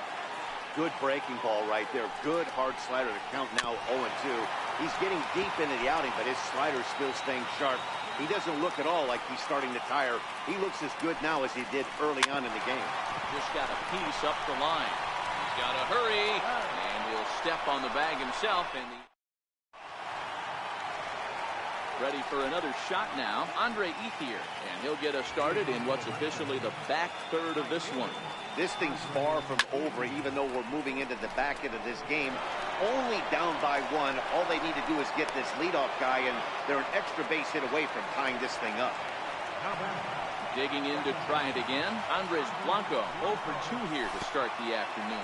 Good breaking ball right there. Good hard slider to count now 0-2. He's getting deep into the outing, but his slider's still staying sharp. He doesn't look at all like he's starting to tire. He looks as good now as he did early on in the game. Just got a piece up the line. He's got to hurry, and he'll step on the bag himself. And ready for another shot now, Andre Ethier, and he'll get us started in what's officially the back third of this one. This thing's far from over, even though we're moving into the back end of this game. Only down by 1. All they need to do is get this leadoff guy, and they're an extra base hit away from tying this thing up. Digging in to try it again, Andres Blanco, 0 for 2 here to start the afternoon.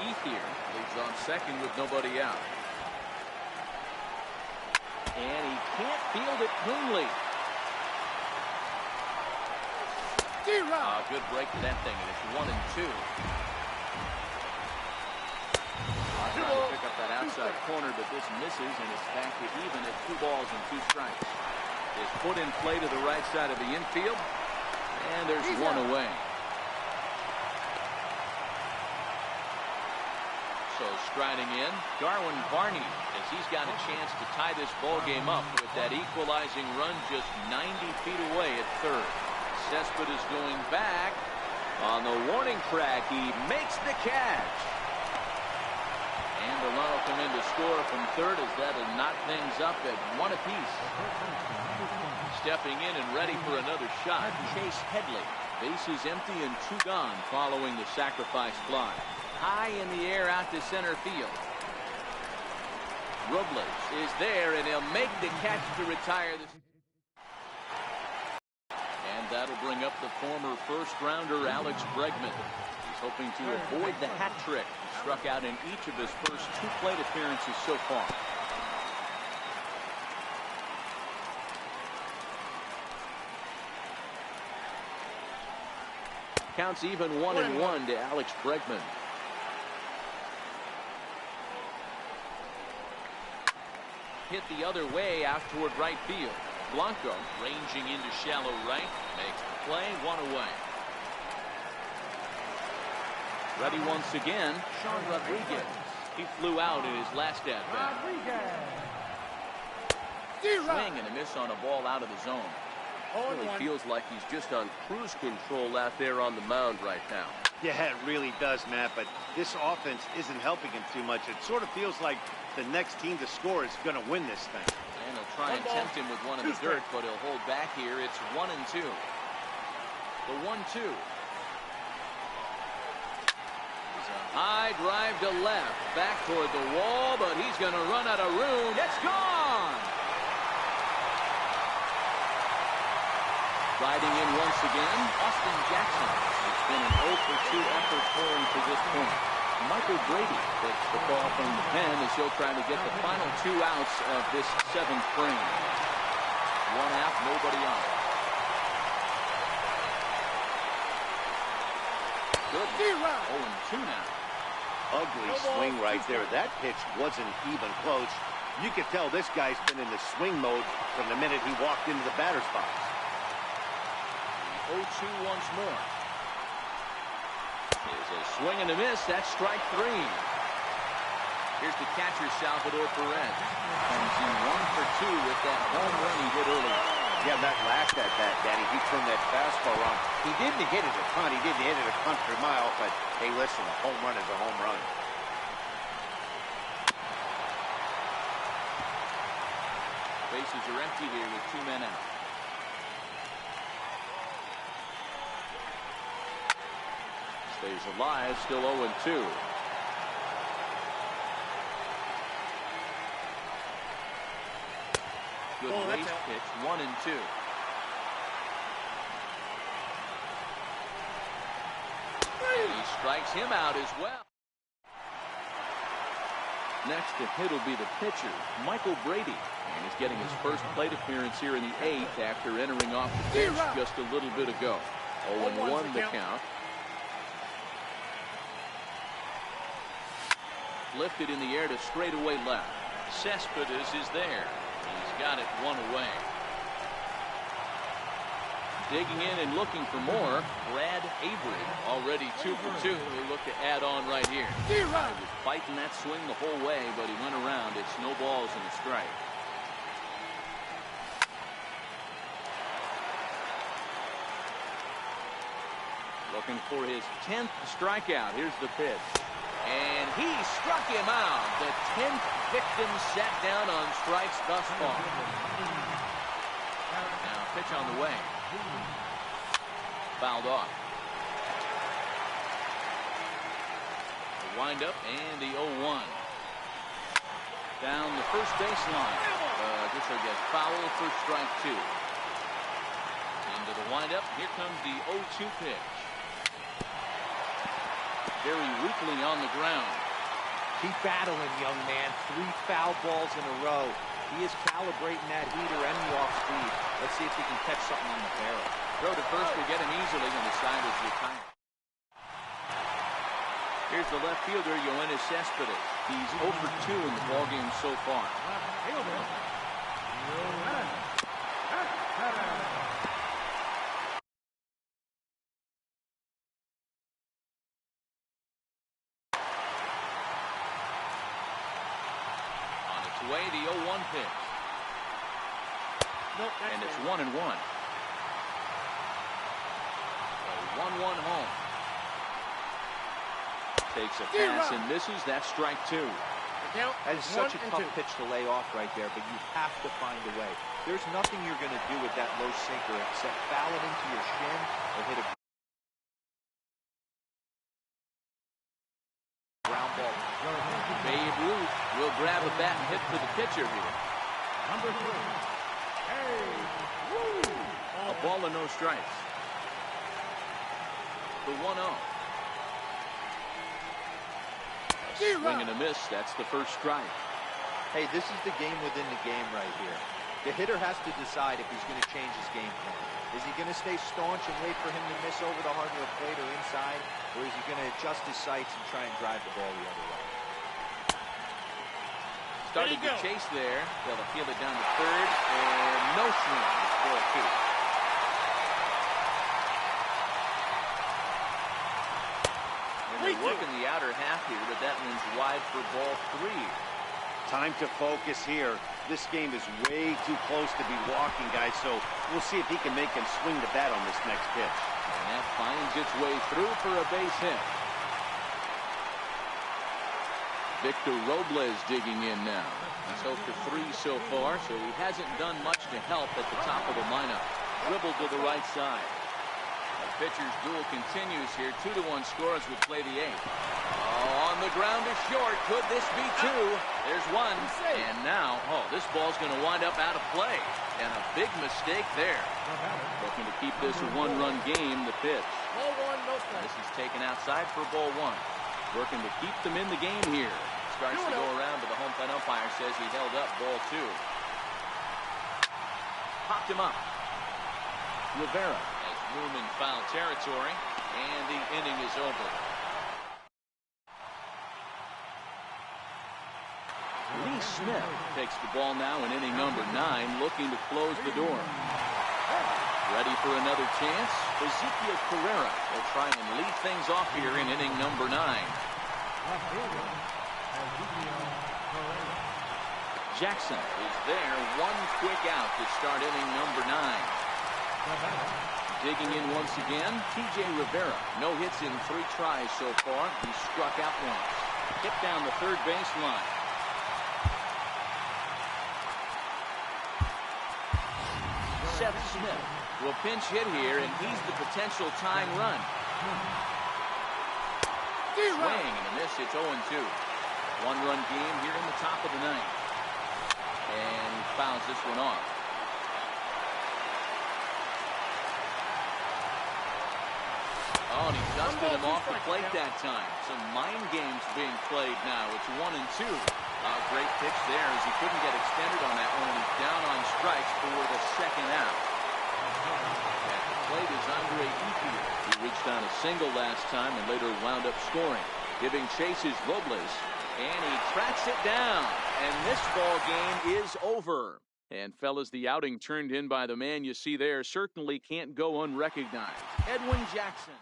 Ethier leads on second with nobody out. And he can't field it cleanly. Good break to that thing, and it's 1-2. Trying to pick up that outside corner, but this misses, and it's back to even at 2 balls and 2 strikes. Is put in play to the right side of the infield, and there's 1 away. So striding in, Darwin Barney, as he's got a chance to tie this ball game up with that equalizing run just 90 feet away at third. Cespedes going back on the warning track. He makes the catch. And the run will come in to score from third, as that'll knock things up at 1 apiece. Stepping in and ready for another shot, Chase Headley. Bases empty and 2 gone following the sacrifice fly. High in the air out to center field. Robles is there, and he'll make the catch to retire this. And that'll bring up the former first-rounder Alex Bregman. He's hoping to avoid the hat trick. He struck out in each of his first 2 plate appearances so far. Counts even 1-1 to Alex Bregman. Hit the other way out toward right field. Blanco ranging into shallow right. Makes the play. 1 away. Ready once again, Sean Rodriguez. He flew out in his last at-bat. Swing and a miss on a ball out of the zone. Really feels like he's just on cruise control out there on the mound right now. Yeah, it really does, Matt, but this offense isn't helping him too much. It sort of feels like the next team to score is going to win this thing. And he'll try and tempt him with 1 in the dirt, but he'll hold back here. It's 1-2. The 1-2. High drive to left, back toward the wall, but he's going to run out of room. It's gone! Riding in once again, Austin Jackson. It's been an 0 for 2 effort for him to this point. Michael Brady takes the ball from the pen as he'll try to get the final 2 outs of this 7th frame. 1 out, nobody on. Good. 0-2 now. Ugly swing right there. That pitch wasn't even close. You could tell this guy's been in the swing mode from the minute he walked into the batter's box. 0-2 once more. There's a swing and a miss. That's strike 3. Here's the catcher, Salvador Perez. Comes in 1 for 2 with that home run he hit earlier. Yeah, that last at-bat, Danny, he turned that fastball on. He didn't hit it a ton. He didn't hit it a country mile, but hey, listen, a home run is a home run. Bases are empty here with 2 men out. Stays alive, still 0-2. Good waist pitch, 1-2. And he strikes him out as well. Next to hit will be the pitcher, Michael Brady. And he's getting his first plate appearance here in the 8th after entering off the bench just a little bit ago. 0-1 the count. Lifted in the air to straightaway left. Cespedes is there. He's got it one away. Digging in and looking for more, BraddAvery, already 2 for 2. He'll look to add on right here. He was fighting that swing the whole way, but he went around. It's no balls and a strike. Looking for his 10th strikeout. Here's the pitch. And he struck him out. The 10th victim sat down on strikes thus far. Now pitch on the way. Fouled off. The windup and the 0-1. Down the first baseline. This will get foul for strike 2. Into the windup. Here comes the 0-2 pitch. Very weakly on the ground. Keep battling, young man. 3 foul balls in a row. He is calibrating that heater and the off speed. Let's see if he can catch something on the barrel. Throw to first will get him easily, and the side is retired. Here's the left fielder, Yoenis Cespedes. He's 0 for 2 in the ballgame so far. On its way, the 0-1 pitch. And it's 1-1. 1-1 home. Takes a pass and misses. That's strike 2. That is such a tough pitch to lay off right there, but you have to find a way. There's nothing you're going to do with that low sinker except foul it into your shin or hit a ground ball. Babe Ruth will grab a bat and hit for the pitcher here. Number 3. A ball and no strikes. The 1-0. Swing and a miss. That's the first strike. Hey, this is the game within the game right here. The hitter has to decide if he's going to change his game plan. Is he going to stay staunch and wait for him to miss over the hardwood plate or inside? Or is he going to adjust his sights and try and drive the ball the other way? Started to chase there. They'll appeal it down to third. And no swing. It's ball 2. Working the outer half here, but that one's wide for ball 3. Time to focus here. This game is way too close to be walking, guys, so we'll see if he can make him swing the bat on this next pitch. And that finds its way through for a base hit. Victor Robles digging in now. He's 0 for 3 so far, so he hasn't done much to help at the top of the lineup. Dribbled to the right side. The pitcher's duel continues here. 2-1 score as we play the 8th. Oh, on the ground is short. Could this be 2? There's 1. And now, this ball's going to wind up out of play. And a big mistake there. Looking to keep this a 1-run game, the pitch. Ball 1, no strike. This is taken outside for ball 1. Working to keep them in the game here. Starts to go around, but the home plate umpire says he held up ball 2. Popped him up. Rivera has room in foul territory, and the inning is over. Lee Smith takes the ball now in inning number 9, looking to close the door. Ready for another chance? Ezekiel Carrera will try and lead things off here in inning number 9. Jackson is there, 1 quick out to start inning number 9. Digging in once again, TJ Rivera. No hits in 3 tries so far. He struck out once. Hit down the third baseline. Seth Smith will pinch hit here, and he's the potential tying run. Swing and a miss. It's 0-2. One-run game here in the top of the ninth. And he fouls this one off. Oh, and he dusted him off the plate that time. Some mind games being played now. It's 1-2. Great pitch there as he couldn't get extended on that one, and he's down on strikes for the second out. At the plate is Andre Ethier. He reached on a single last time and later wound up scoring. Giving chase is Robles, and he tracks it down. And this ball game is over. And fellas, the outing turned in by the man you see there certainly can't go unrecognized. Edwin Jackson.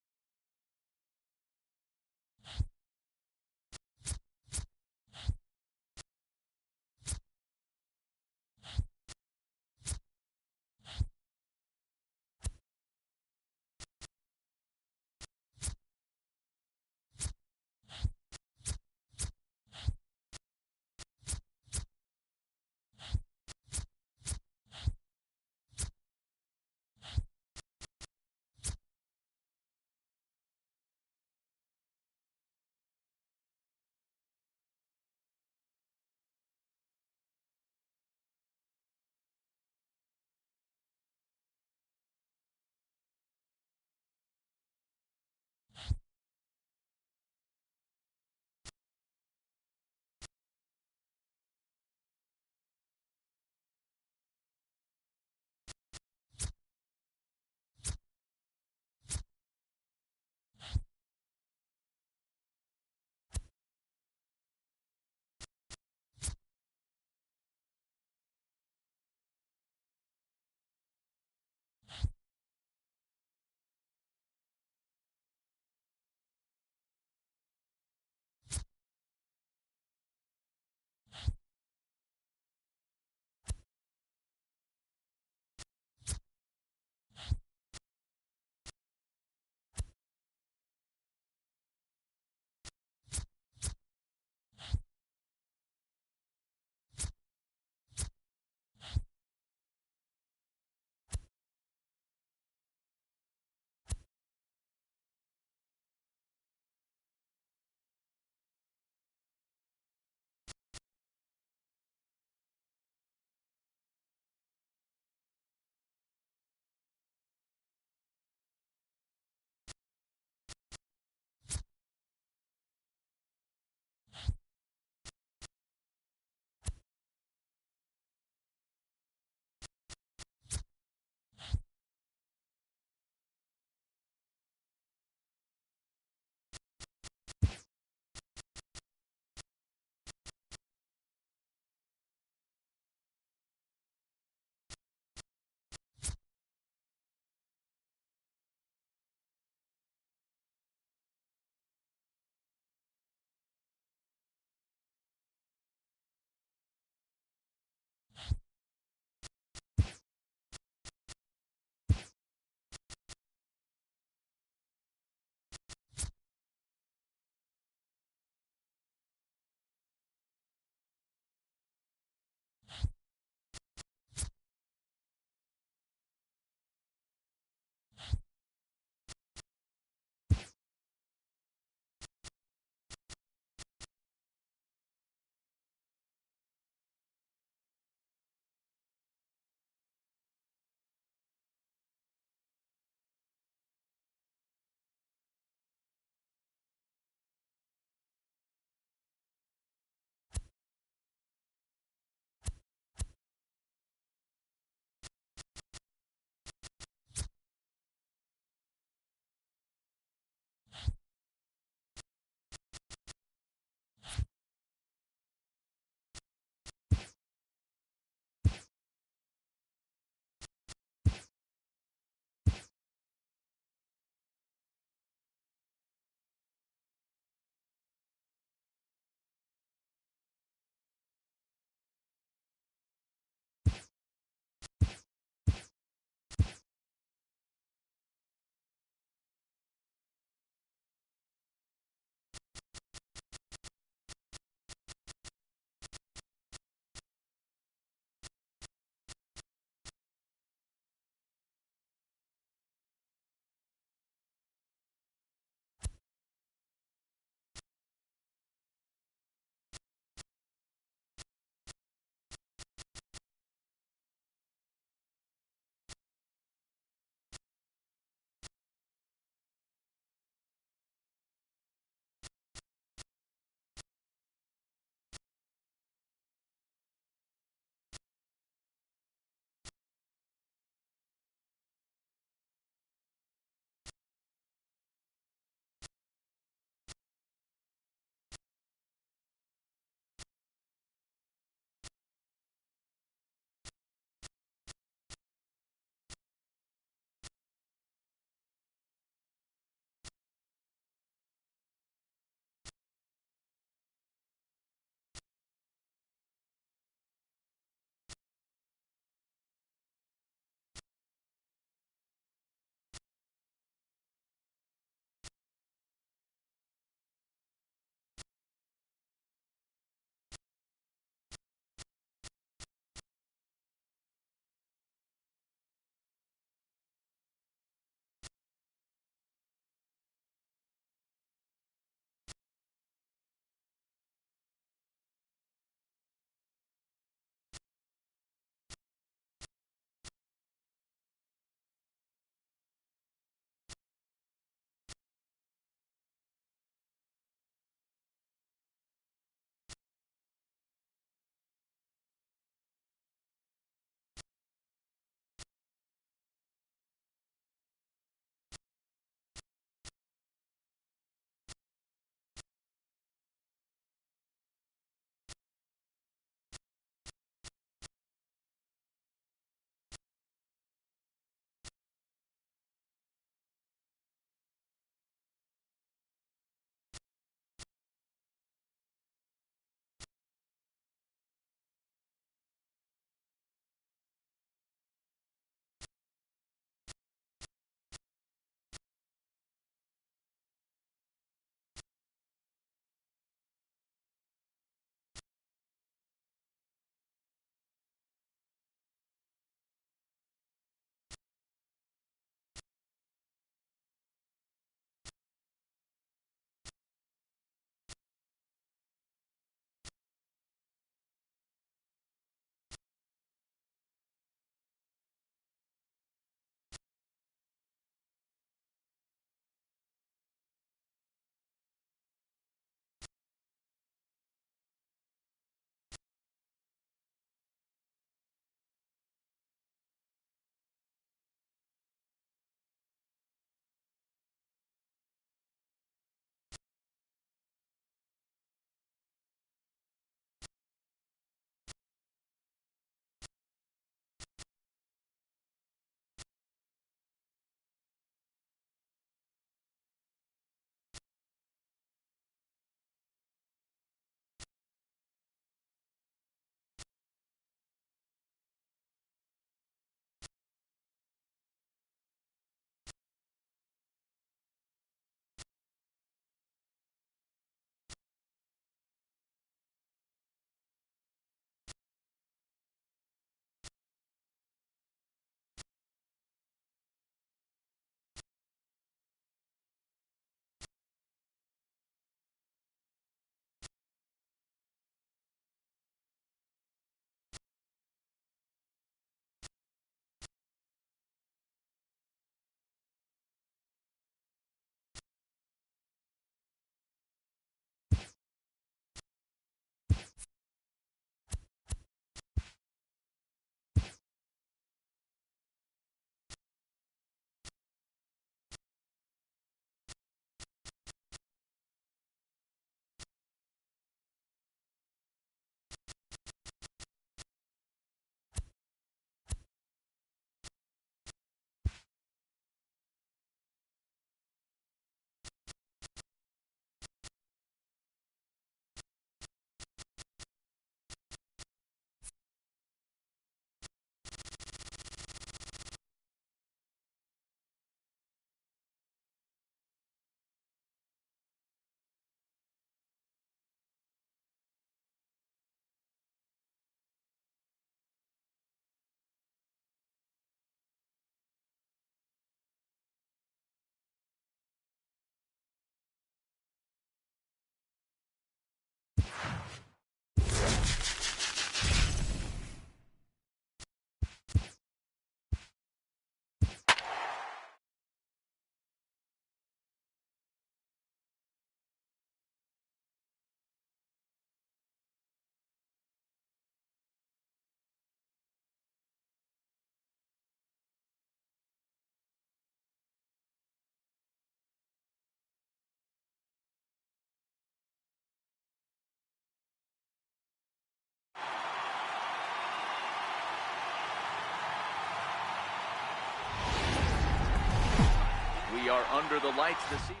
are under the lights this evening.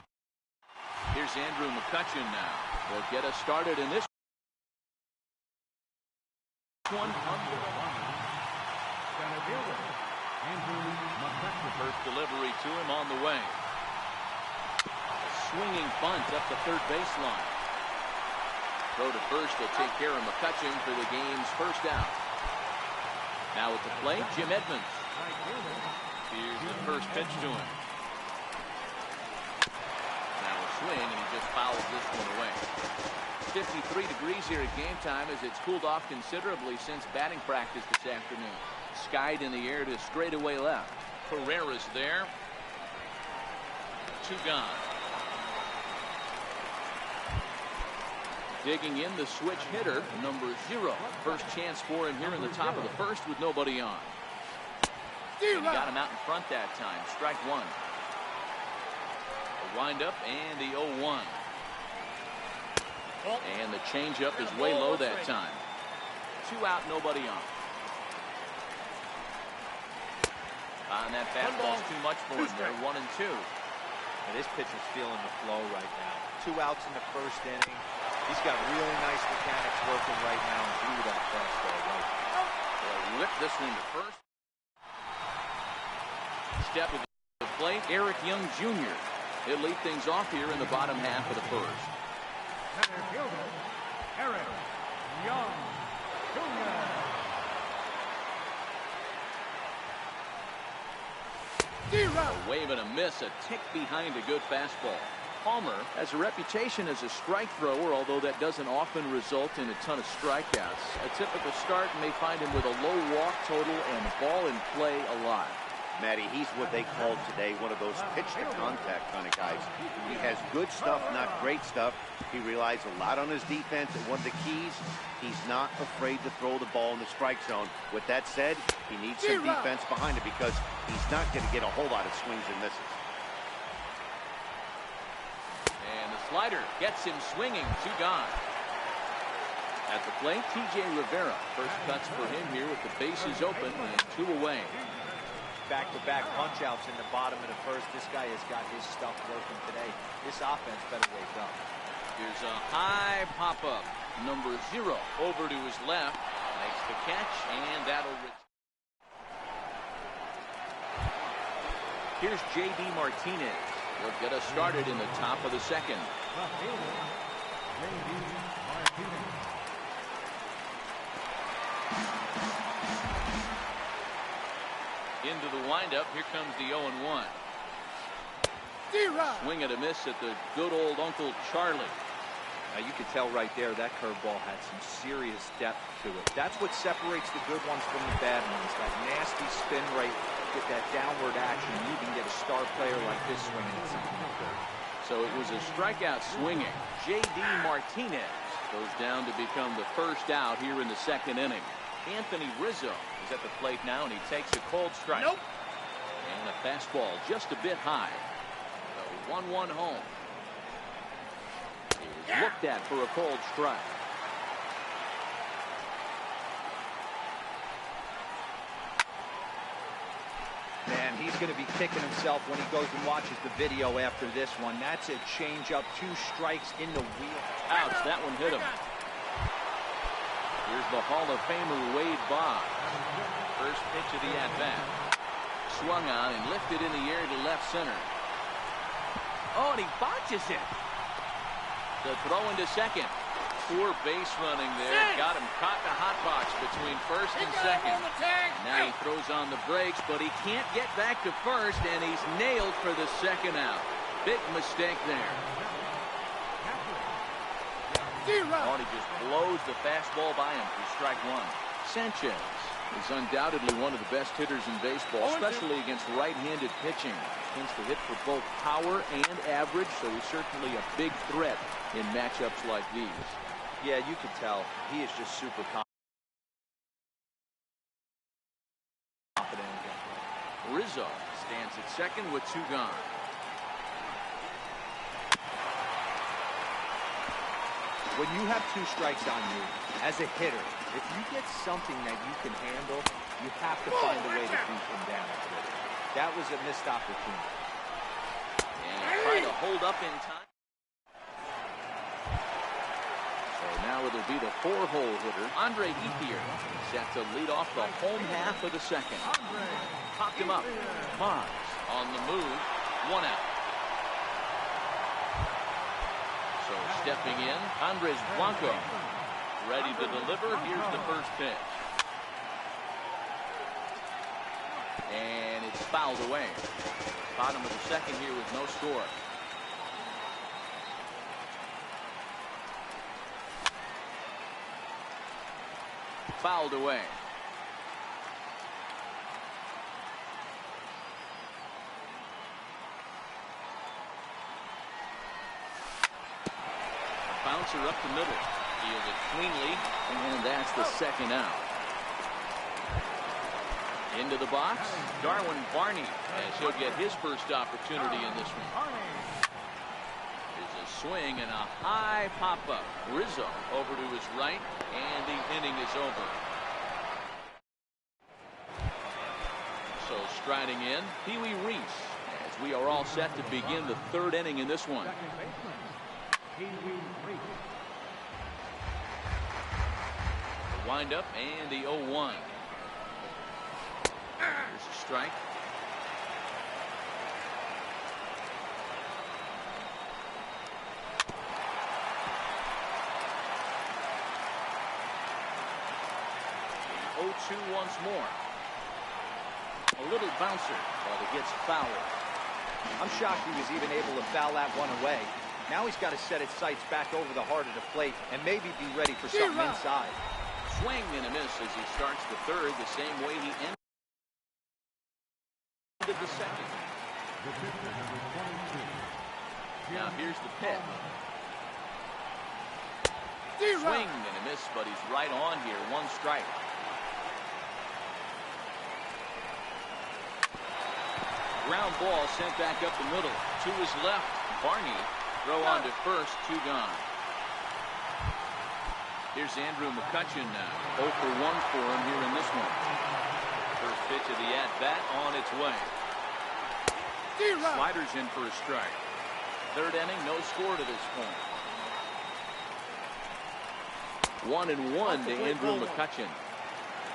Here's Andrew McCutchen now. Will get us started in this one. First delivery to him on the way. Swinging bunt up the third baseline. Throw to first will take care of McCutchen for the game's first out. Now at the plate, Jim Edmonds. Here's the first pitch to him. Now a swing, and he just fouls this one away. 53 degrees here at game time as it's cooled off considerably since batting practice this afternoon. Skied in the air to straightaway left. Pereira's there. 2 gone. Digging in the switch hitter, number 0. First chance for him here in the top of the first with nobody on. And he got him out in front that time. Strike 1. The windup and the 0-1. And the changeup is way low that time. 2 out, nobody on. And that fastball's too much for him there. 1 and 2. And this pitcher's feeling the flow right now. 2 outs in the first inning. He's got really nice mechanics working right now and threw that fastball right. Well, whip this one to first. Step of the plate, Eric Young Jr. He'll lead things off here in the bottom half of the first. Center fielder, Eric Young Jr. A wave and a miss, a tick behind a good fastball. Palmer has a reputation as a strike thrower, although that doesn't often result in a ton of strikeouts. A typical start may find him with a low walk total and ball in play a lot. Matty, he's what they called today one of those pitch-to-contact kind of guys. He has good stuff, not great stuff. He relies a lot on his defense, and one of the keys, he's not afraid to throw the ball in the strike zone. With that said, he needs some defense behind it because he's not going to get a whole lot of swings and misses. And the slider gets him swinging. 2 gone. At the plate, TJ Rivera. First cuts for him here with the bases open and 2 away. Back-to-back punch-outs in the bottom of the first. This guy has got his stuff working today. This offense better wake up. Here's a high pop-up. Number 0 over to his left. Makes the catch, and that'll Here's J.D. Martinez. He'll get us started in the top of the second. Into the windup. Here comes the 0-1. Swing and a miss at the good old Uncle Charlie. Now you can tell right there that curveball had some serious depth to it. That's what separates the good ones from the bad ones. That nasty spin rate with that downward action. You can get a star player like this swinging at something like that. So it was a strikeout swinging. J.D. Martinez goes down to become the first out here in the second inning. Anthony Rizzo is at the plate now, and he takes a cold strike. Nope. And a fastball just a bit high. The 1-1 home. He was looked at for a cold strike. Man, he's going to be kicking himself when he goes and watches the video after this one. That's a changeup, 2 strikes in the wheel. Ouch, that one hit him. Here's the Hall of Famer Wade Boggs. First pitch of the at-bat. Swung on and lifted in the air to left center. Oh, and he botches it. The throw into second. Poor base running there. Got him caught in a hot box between first and second. Now he throws on the brakes, but he can't get back to first, and he's nailed for the second out. Big mistake there. Oh, he just blows the fastball by him for strike 1. Sanchez is undoubtedly one of the best hitters in baseball, especially against right-handed pitching. Tends to hit for both power and average, so he's certainly a big threat in matchups like these. Yeah, you can tell. He is just super confident. Rizzo stands at second with 2 gone. When you have 2 strikes on you, as a hitter, if you get something that you can handle, you have to find a way to beat him down. That was a missed opportunity. hold up in time. So now it'll be the 4-hole hitter, Andre Ethier, set to lead off the home half of the second. Popped him up. Mars on the move. 1 out. So stepping in, Andres Blanco. Ready to deliver. Here's the first pitch. And it's fouled away. Bottom of the second here with no score. Fouled away. A bouncer up the middle. Fielded cleanly, and that's the second out. Into the box, Darwin Barney, as he'll get his first opportunity in this one. There's a swing and a high pop-up. Rizzo over to his right, and the inning is over. So striding in, Pee Wee Reese, as we are all set to begin the third inning in this one. The windup and the 0-1. Here's a strike. The 0-2 once more. A little bouncer, but it gets fouled. I'm shocked he was even able to foul that one away. Now he's got to set his sights back over the heart of the plate and maybe be ready for something inside. Swing and a miss as he starts the third the same way he ended the second. Now here's the pitch. Swing and a miss, but he's right on here. 1 strike. Ground ball sent back up the middle. To his left. Barney throw on to first. 2 gone. Here's Andrew McCutchen now. 0 for 1 for him here in this one. First pitch of the at-bat on its way. Sliders in for a strike. Third inning, no score to this point. 1-1 to Andrew McCutchen.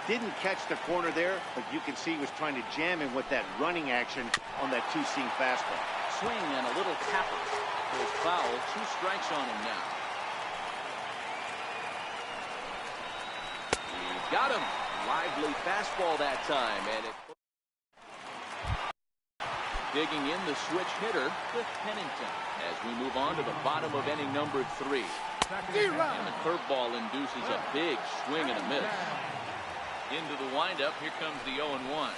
Didn't catch the corner there, but you can see he was trying to jam him with that running action on that 2-seam fastball. Swing and a little tapper. Goes foul. 2 strikes on him now. He got him. Lively fastball that time, and it. Digging in the switch hitter, Cliff Pennington, as we move on to the bottom of inning number 3. And the curveball induces a big swing and a miss. Into the windup, here comes the 0-1.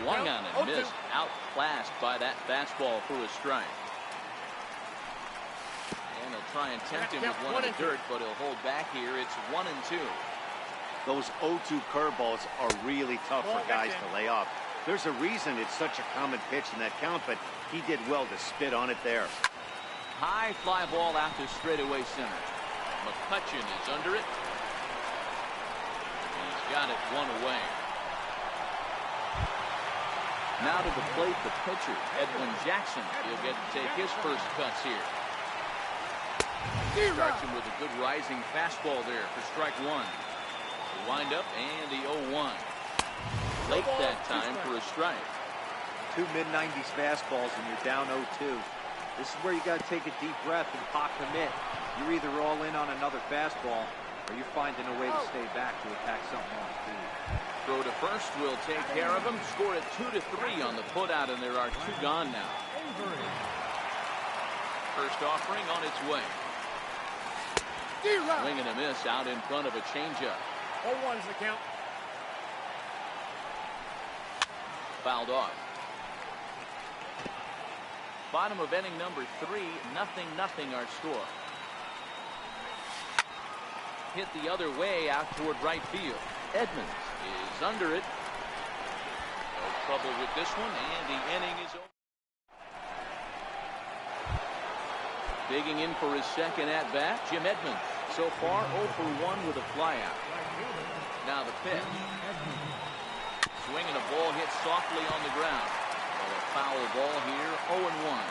Swung on and missed, outclassed by that fastball for a strike. And they'll try and tempt him with one in the dirt, but he'll hold back here. It's 1-2. Those 0-2 curveballs are really tough for guys to lay off. There's a reason it's such a common pitch in that count, but he did well to spit on it there. High fly ball out to straightaway center. McCutchen is under it. He's got it 1 away. Now to the plate, the pitcher, Edwin Jackson. He'll get to take his first cuts here. Starts him with a good rising fastball there for strike 1. The windup and the 0-1. Late that time for a strike. 2 mid-90s fastballs and you're down 0-2. This is where you got to take a deep breath and pop commit. You're either all in on another fastball or you're finding a way to stay back to attack something off speed. Throw to first will take care of him. Score at 2-3 on the putout, and there are 2 gone now. First offering on its way. Swing and a miss out in front of a changeup. 0-1's the count. Fouled off. Bottom of inning number 3, 0-0 our score. Hit the other way out toward right field. Edmonds is under it. No trouble with this one, and the inning is over. Digging in for his second at-bat, Jim Edmonds. So far, 0 for 1 with a flyout. Now the pitch. Swing and a ball hit softly on the ground. Well, a foul ball here, 0-1.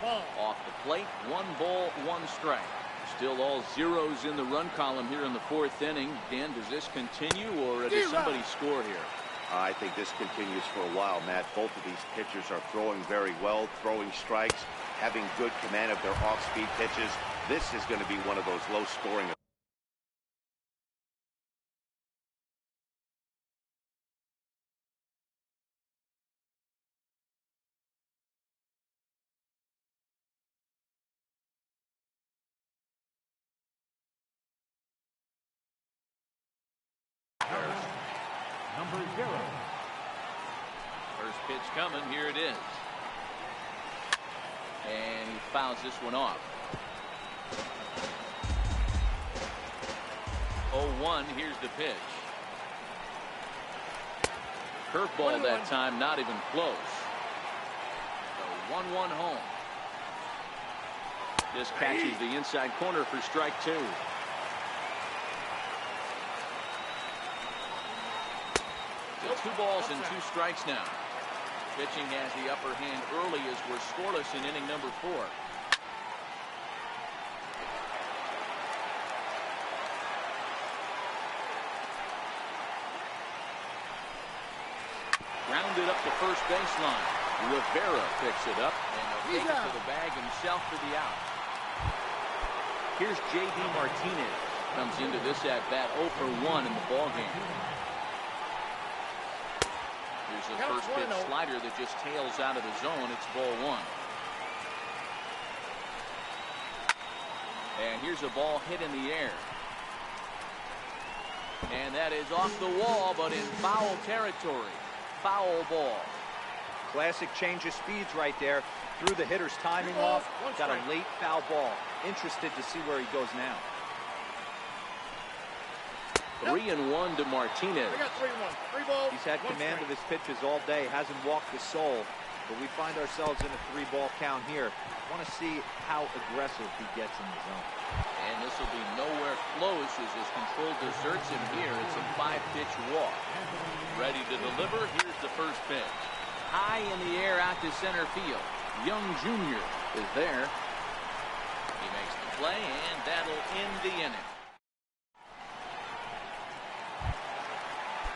Off the plate, 1 ball, 1 strike. Still all zeros in the run column here in the 4th inning. Dan, does this continue, or does somebody score here? I think this continues for a while, Matt. Both of these pitchers are throwing very well, throwing strikes, having good command of their off-speed pitches. This is going to be one of those low-scoring. Number 0. First pitch coming. Here it is. And he fouls this one off. 0-1. Here's the pitch. Curveball that time, not even close. So 1-1 home. This catches the inside corner for strike 2. So 2 balls and 2 strikes now. Pitching has the upper hand early as we're scoreless in inning number 4. Grounded up the first baseline. Rivera picks it up and he'll take it to the bag himself for the out. Here's J.D. Martinez. Comes into this at bat 0 for 1 in the ballgame. Here's the first pitch slider that just tails out of the zone. It's ball 1. And here's a ball hit in the air. And that is off the wall, but in foul territory. Foul ball. Classic change of speeds right there. Threw the hitter's timing off. Got a late foul ball. Interested to see where he goes now. 3-1 to Martinez. We got 3-1. 3 balls. He's had command of his pitches all day. Hasn't walked a soul. But we find ourselves in a 3-ball count here. Want to see how aggressive he gets in the zone. And this will be nowhere close as his control deserts him here. It's a 5-pitch walk. Ready to deliver. Here's the first pitch. High in the air out to center field. Young Jr. is there. He makes the play, and that'll end the inning.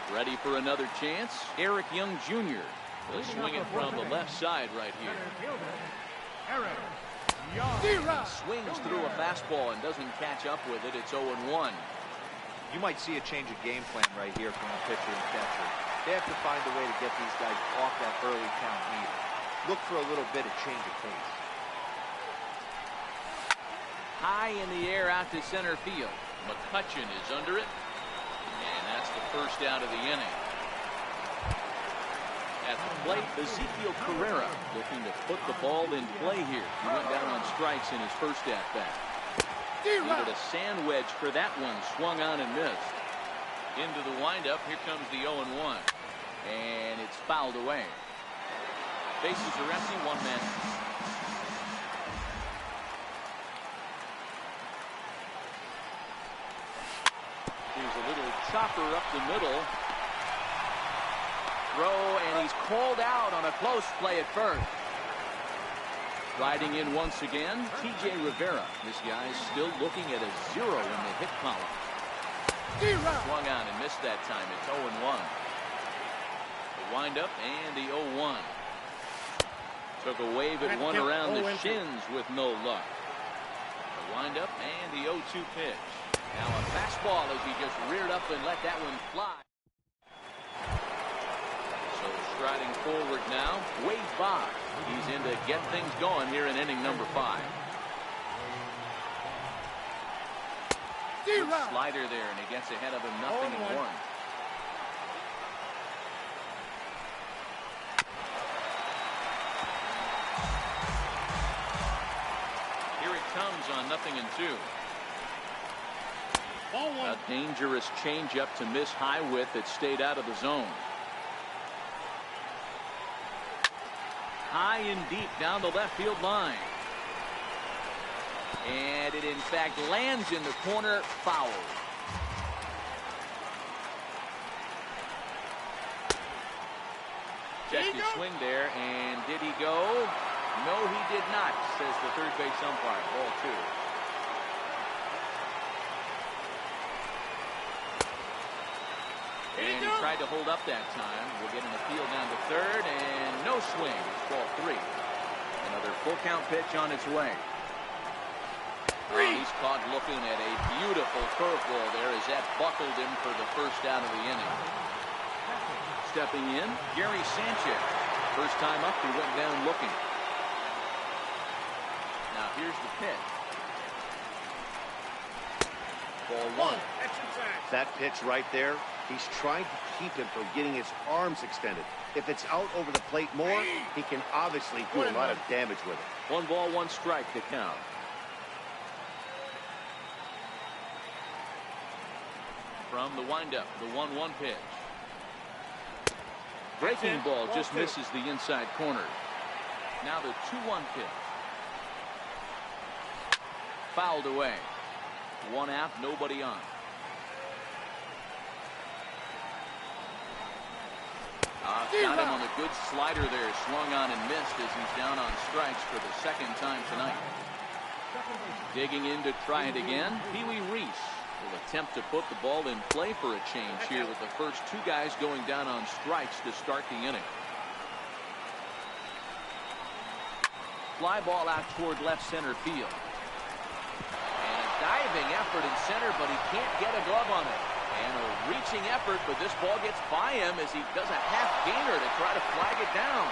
Ready for another chance. Eric Young Jr. will swing it from the left side right here. Eric Young. Swings through a fastball and doesn't catch up with it. It's 0-1. You might see a change of game plan right here from the pitcher and catcher. They have to find a way to get these guys off that early count lead. Look for a little bit of change of pace. High in the air out to center field. McCutchen is under it. And that's the first out of the inning. At the plate, Ezekiel Carrera looking to put the ball in play here. He went down on strikes in his first at-bat. Needed a sand wedge for that one. Swung on and missed. Into the windup. Here comes the 0-1. And it's fouled away. Bases are empty. 1 man. Here's a little chopper up the middle. Throw, and he's called out on a close play at first. Riding in once again, T.J. Rivera. This guy's still looking at a 0 in the hit column. Swung on and missed that time. It's 0-1. The windup and the 0-1. Took a wave at one around the shins with no luck. The windup and the 0-2 pitch. Now a fastball as he just reared up and let that one fly. So striding forward now, Wade Boggs. He's in to get things going here in inning number 5. Good slider there, and he gets ahead of him 0-1. Here it comes on 0-2. A dangerous changeup to miss high with that stayed out of the zone. High and deep down the left field line. And it in fact lands in the corner, foul. Checked his swing there, and did he go? No, he did not, says the third base umpire. Ball 2. And he tried to hold up that time. We'll get an appeal down to third, and no swing. It's ball 3. Another full count pitch on its way. He's caught looking at a beautiful curveball there as that buckled him for the first out of the inning. Stepping in, Gary Sanchez. First time up, he went down looking. Now here's the pitch. Ball 1. That pitch right there, he's trying to keep him from getting his arms extended. If it's out over the plate more, he can obviously do a lot of damage with it. 1 ball, 1 strike to count. From the windup, the 1-1 pitch. Breaking ball just misses the inside corner. Now the 2-1 pitch. Fouled away. 1 out, nobody on. Got him on the good slider there. Swung on and missed as he's down on strikes for the 2nd time tonight. Digging in to try it again, Pee Wee Reese will attempt to put the ball in play for a change here with the first 2 guys going down on strikes to start the inning. Fly ball out toward left center field. And a diving effort in center, but he can't get a glove on it. And a reaching effort, but this ball gets by him as he does a half gainer to try to flag it down.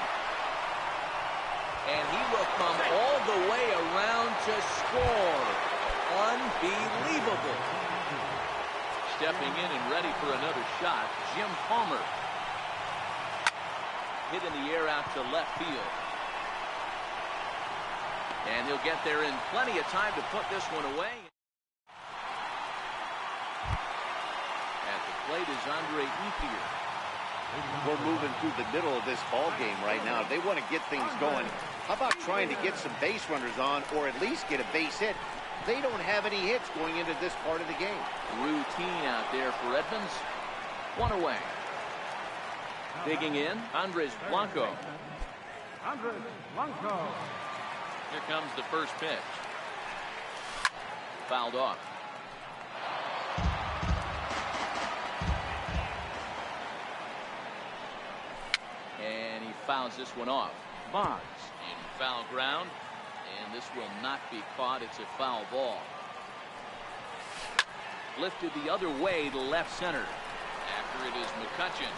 And he will come all the way around to score. Unbelievable. Stepping in and ready for another shot, Jim Palmer. Hit in the air out to left field. And he'll get there in plenty of time to put this one away. At the plate is Andre Ethier. We're moving through the middle of this ball game right now. If they want to get things going, how about trying to get some base runners on or at least get a base hit? They don't have any hits going into this part of the game. Routine out there for Edmonds. 1 away. Digging in, Andres Blanco. Andres Blanco. Here comes the first pitch. Fouled off. And he fouls this one off. Bonds in foul ground. And this will not be caught. It's a foul ball. Lifted the other way to left center. After it is McCutcheon.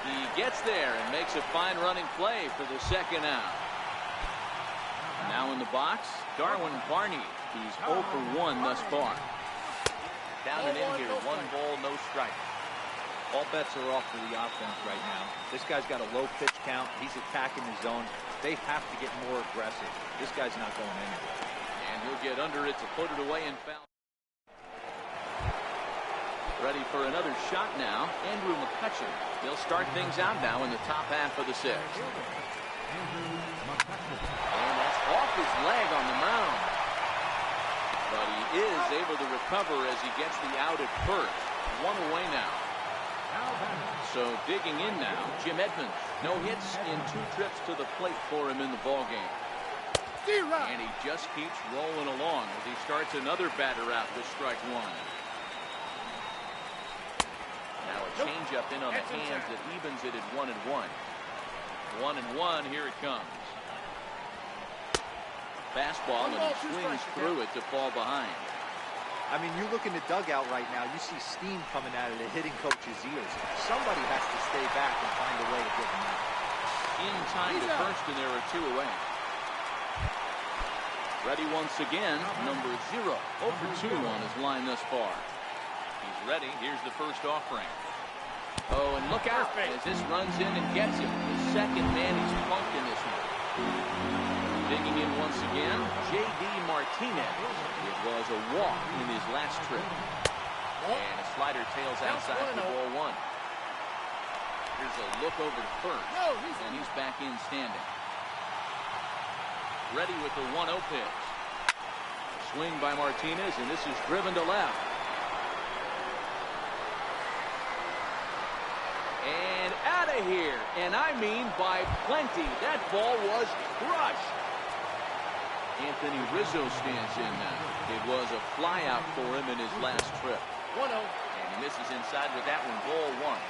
He gets there and makes a fine running play for the 2nd out. Now in the box, Darwin Barney. He's 0 for 1 thus far. Down and in here, 1 ball, no strike. All bets are off for the offense right now. This guy's got a low pitch count. He's attacking the zone. They have to get more aggressive. This guy's not going anywhere. And he'll get under it to put it away and foul. Ready for another shot now, Andrew McCutcheon. They'll start things out now in the top half of the 6th. And that's off his leg on the mound. But he is able to recover as he gets the out at first. 1 away now. So digging in now, Jim Edmonds. No hits in 2 trips to the plate for him in the ballgame. And he just keeps rolling along as he starts another batter out with strike 1. Now a changeup in on the hands that evens it at 1-1. 1-1, here it comes. Fastball, and he swings through it to fall behind. I mean, you look in the dugout right now, you see steam coming out of the hitting coach's ears. Somebody has to stay back and find a way to get him out. In time to first, and there are 2 away. Ready once again, number 0. 0 for 2 on his line thus far. He's ready. Here's the first offering. Oh, and look out as this runs in and gets him. The 2nd man he's punked in this one. Digging in once again, J.D. Martinez. It was a walk in his last trip. And a slider tails outside for ball 1. Here's a look over to first. And he's back in standing. Ready with the 1-0 pitch. Swing by Martinez, and this is driven to left. And out out of here. And I mean by plenty. That ball was crushed. Anthony Rizzo stands in now. It was a flyout for him in his last trip. 1-0. And he misses inside with that one. Ball one.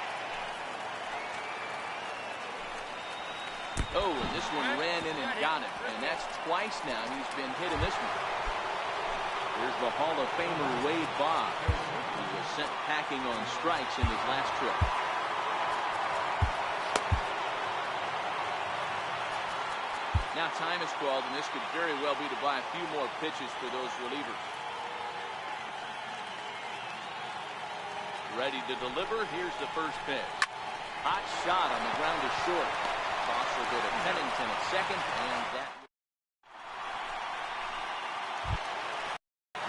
Oh, and this one ran in and got him. And that's twice now he's been hit in this one. Here's the Hall of Famer Wade Boggs. He was sent packing on strikes in his last trip. Now time is called, and this could very well be to buy a few more pitches for those relievers. Ready to deliver. Here's the first pitch. Hot shot on the ground to short. Toss will go to Pennington at second, and that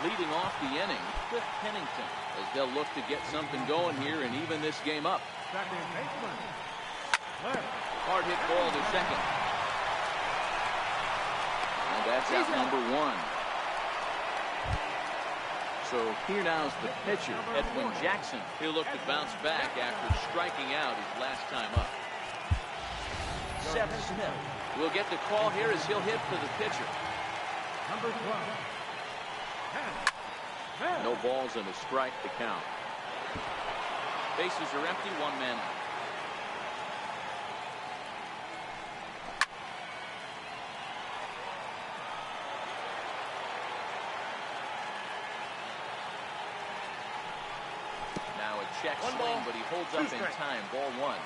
leading off the inning, Cliff Pennington, as they'll look to get something going here and even this game up. Hard hit ball to second. And that's out number one. So here now is the pitcher, Edwin Jackson. He'll look to bounce back after striking out his last time up. Seth Smith will get the call here as he'll hit for the pitcher. Number 12. No balls and a strike to count. Bases are empty, one man out. Now a check swing, but he holds up in time. Ball one.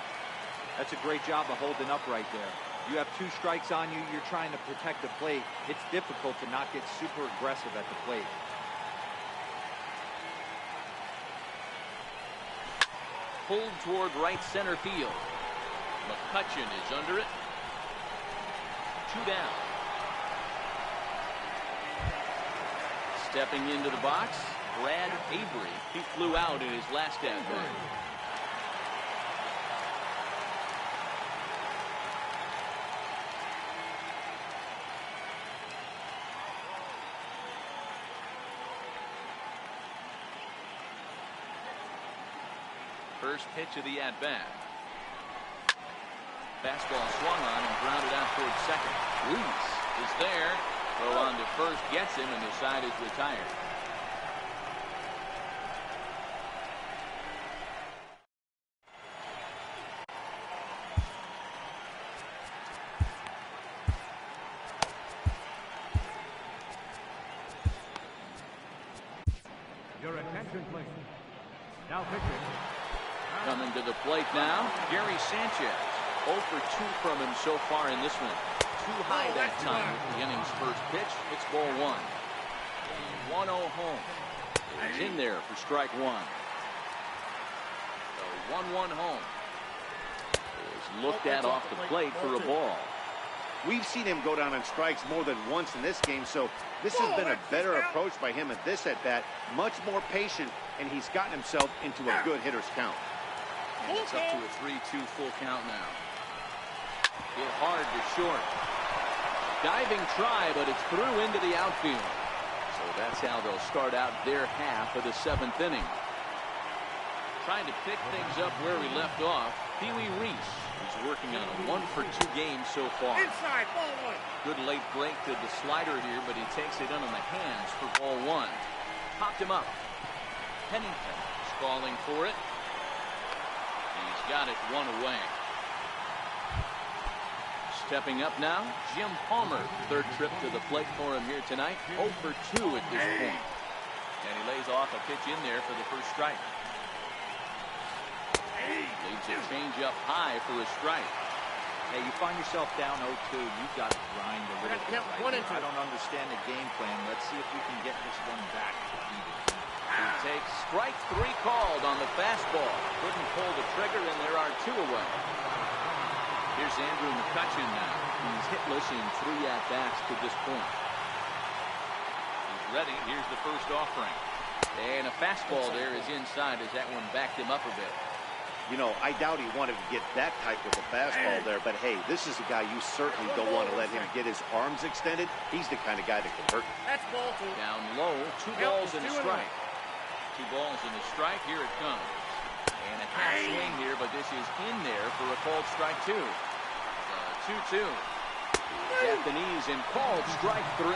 That's a great job of holding up right there. You have 2 strikes on you. You're trying to protect the plate. It's difficult to not get super aggressive at the plate. Pulled toward right center field. McCutcheon is under it. 2 down. Stepping into the box, BraddAvery. He flew out in his last at-bat. First pitch of the at-bat. Fastball swung on and grounded out towards second. Reese is there. Throw on to first gets him, and the side is retired. Your attention, please. Now pitching. Coming to the plate now, Gary Sanchez. 0 for 2 from him so far in this one. Too high that time with the inning's first pitch. It's ball one. 1-0 home. He's in there for strike one. The 1-1 home is looked at off the plate for a ball. We've seen him go down on strikes more than once in this game, so this has been a better approach by him at this at-bat. Much more patient, and he's gotten himself into a good hitter's count. And it's up to a 3-2 full count now. Hit hard to short. Diving try, but it's through into the outfield. So that's how they'll start out their half of the 7th inning. Trying to pick things up where we left off, Pee Wee Reese is working on a 1 for 2 game so far. Inside, ball one. Good late break to the slider here, but he takes it in on the hands for ball one. Popped him up. Pennington is calling for it. He's got it 1 away. Stepping up now, Jim Palmer. 3rd trip to the plate for him here tonight. 0 for 2 at this point. And he lays off a pitch in there for the first strike. Leaves a change up high for a strike. Hey, you find yourself down 0-2. You've got to grind a little bit right here. I don't understand the game plan. Let's see if we can get this one back to even. He takes strike 3 called on the fastball. Couldn't pull the trigger, and there are 2 away. Here's Andrew McCutcheon now. He's hitless in 3 at-bats to this point. He's ready. Here's the first offering. And a fastball there is inside as that one backed him up a bit. You know, I doubt he wanted to get that type with a fastball there, but hey, this is a guy you certainly don't want to let him get his arms extended. He's the kind of guy that can hurt. That's ball 2. Down low, 2 balls and a strike. 2 balls and a strike. Here it comes. And a half swing here, but this is in there for a called strike 2. 2-2. Japanese and called strike 3.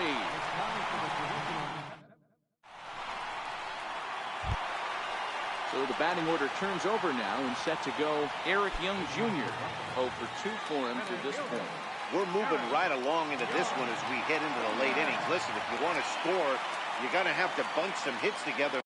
So the batting order turns over now and set to go Eric Young Jr. 0 for 2 for him to this point. We're moving right along into this one as we head into the late innings. Listen, if you want to score, you got to have to bunch some hits together.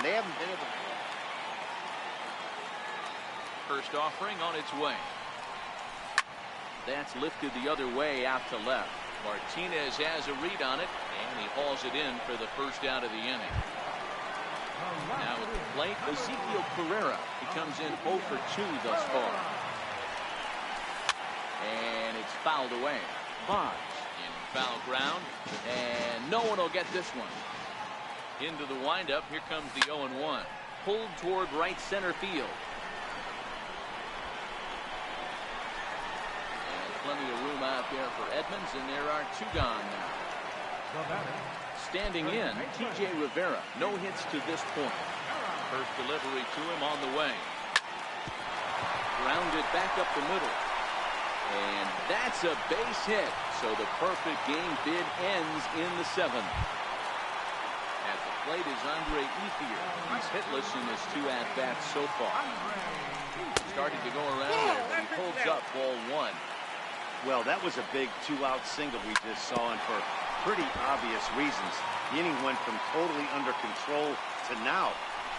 They haven't been able to. First offering on its way. That's lifted the other way out to left. Martinez has a read on it, and he hauls it in for the first out of the inning. Now at the plate, Ezekiel Pereira. He comes in 0 for 2 thus far. And it's fouled away. Bonds in foul ground, and no one will get this one. Into the windup, here comes the 0-1. Pulled toward right center field. And plenty of room out there for Edmonds, and there are 2 gone now. Standing in, TJ Rivera. No hits to this point. First delivery to him on the way. Grounded back up the middle. And that's a base hit. So the perfect game bid ends in the 7th. At the plate is Andre Ethier. He's hitless in his 2 at-bats so far. Starting to go around there, but he holds up ball 1. Well, that was a big 2-out single we just saw, and for pretty obvious reasons. The inning went from totally under control to now.